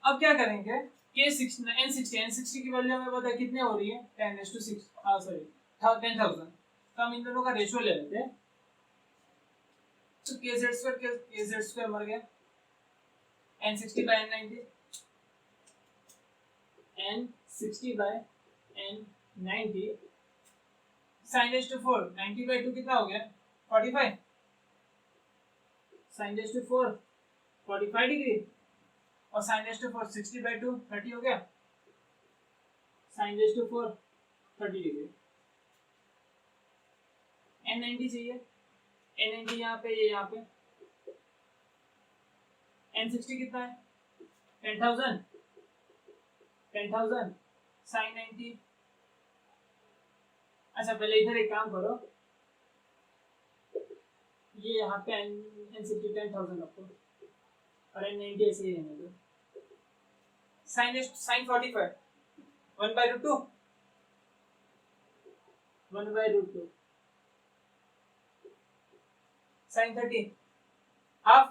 अब क्या करेंगे? n60 की वैल्यू हमें पता है कितने हो रही है? 10⁶, सॉरी 10,000। तो हम इन दोनों का रेशियो ले लेते हैं। तो kz स्क्वायर मर गया, n60 by n90, n60 by n90 sin raise to 4 90 by 2 कितना हो गया? 45। sin रेज़ टू 4 45 डिग्री और sin रेज़ टू 4 60 बाई 2 30 हो गया। sin raise to 4 30 degree. n90 चाहिए, n90 यहाँ पे, ये यहाँ पे। n60 कितना है? 10,000 sin 90। अच्छा, पहले इधर एक काम करो, ये यहाँ पे n60 10,000 रखो और n90 ऐसे ही रहने दो। sin 45 1/√2 1/√2 sin 30 हाफ,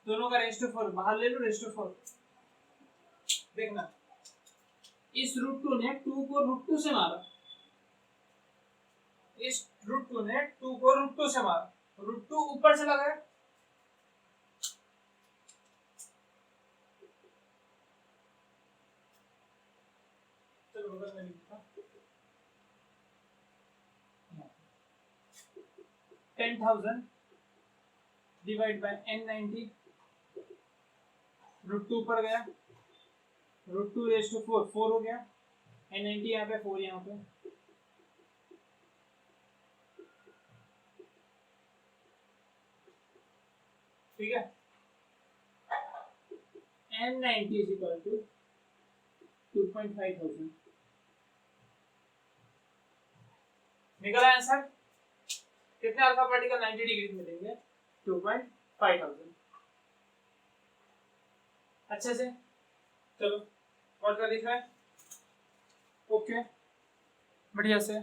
दोनों का रेज़ टू 4 बाहर ले लो, रेज़ टू 4। देखना, इस √2 ने 2 को √2 से मारा, इस √2 ने 2 को √2 से मारा, √2 ऊपर से लगा है। चलो बगल में लिखता 10,000 डिवाइड बाय n90, √2 ऊपर गया, √2 रेज़ टू 4 4 हो गया, n90 यहाँ पे 4 यहाँ पे। ठीक है, n90 इज इक्वल टू 2,500। निकला आंसर? कितने अल्फा पार्टिकल 90 डिग्री मिलेंगे? 2,500। अच्छे से चलो और क्या दिख रहा है? ओके बढ़िया से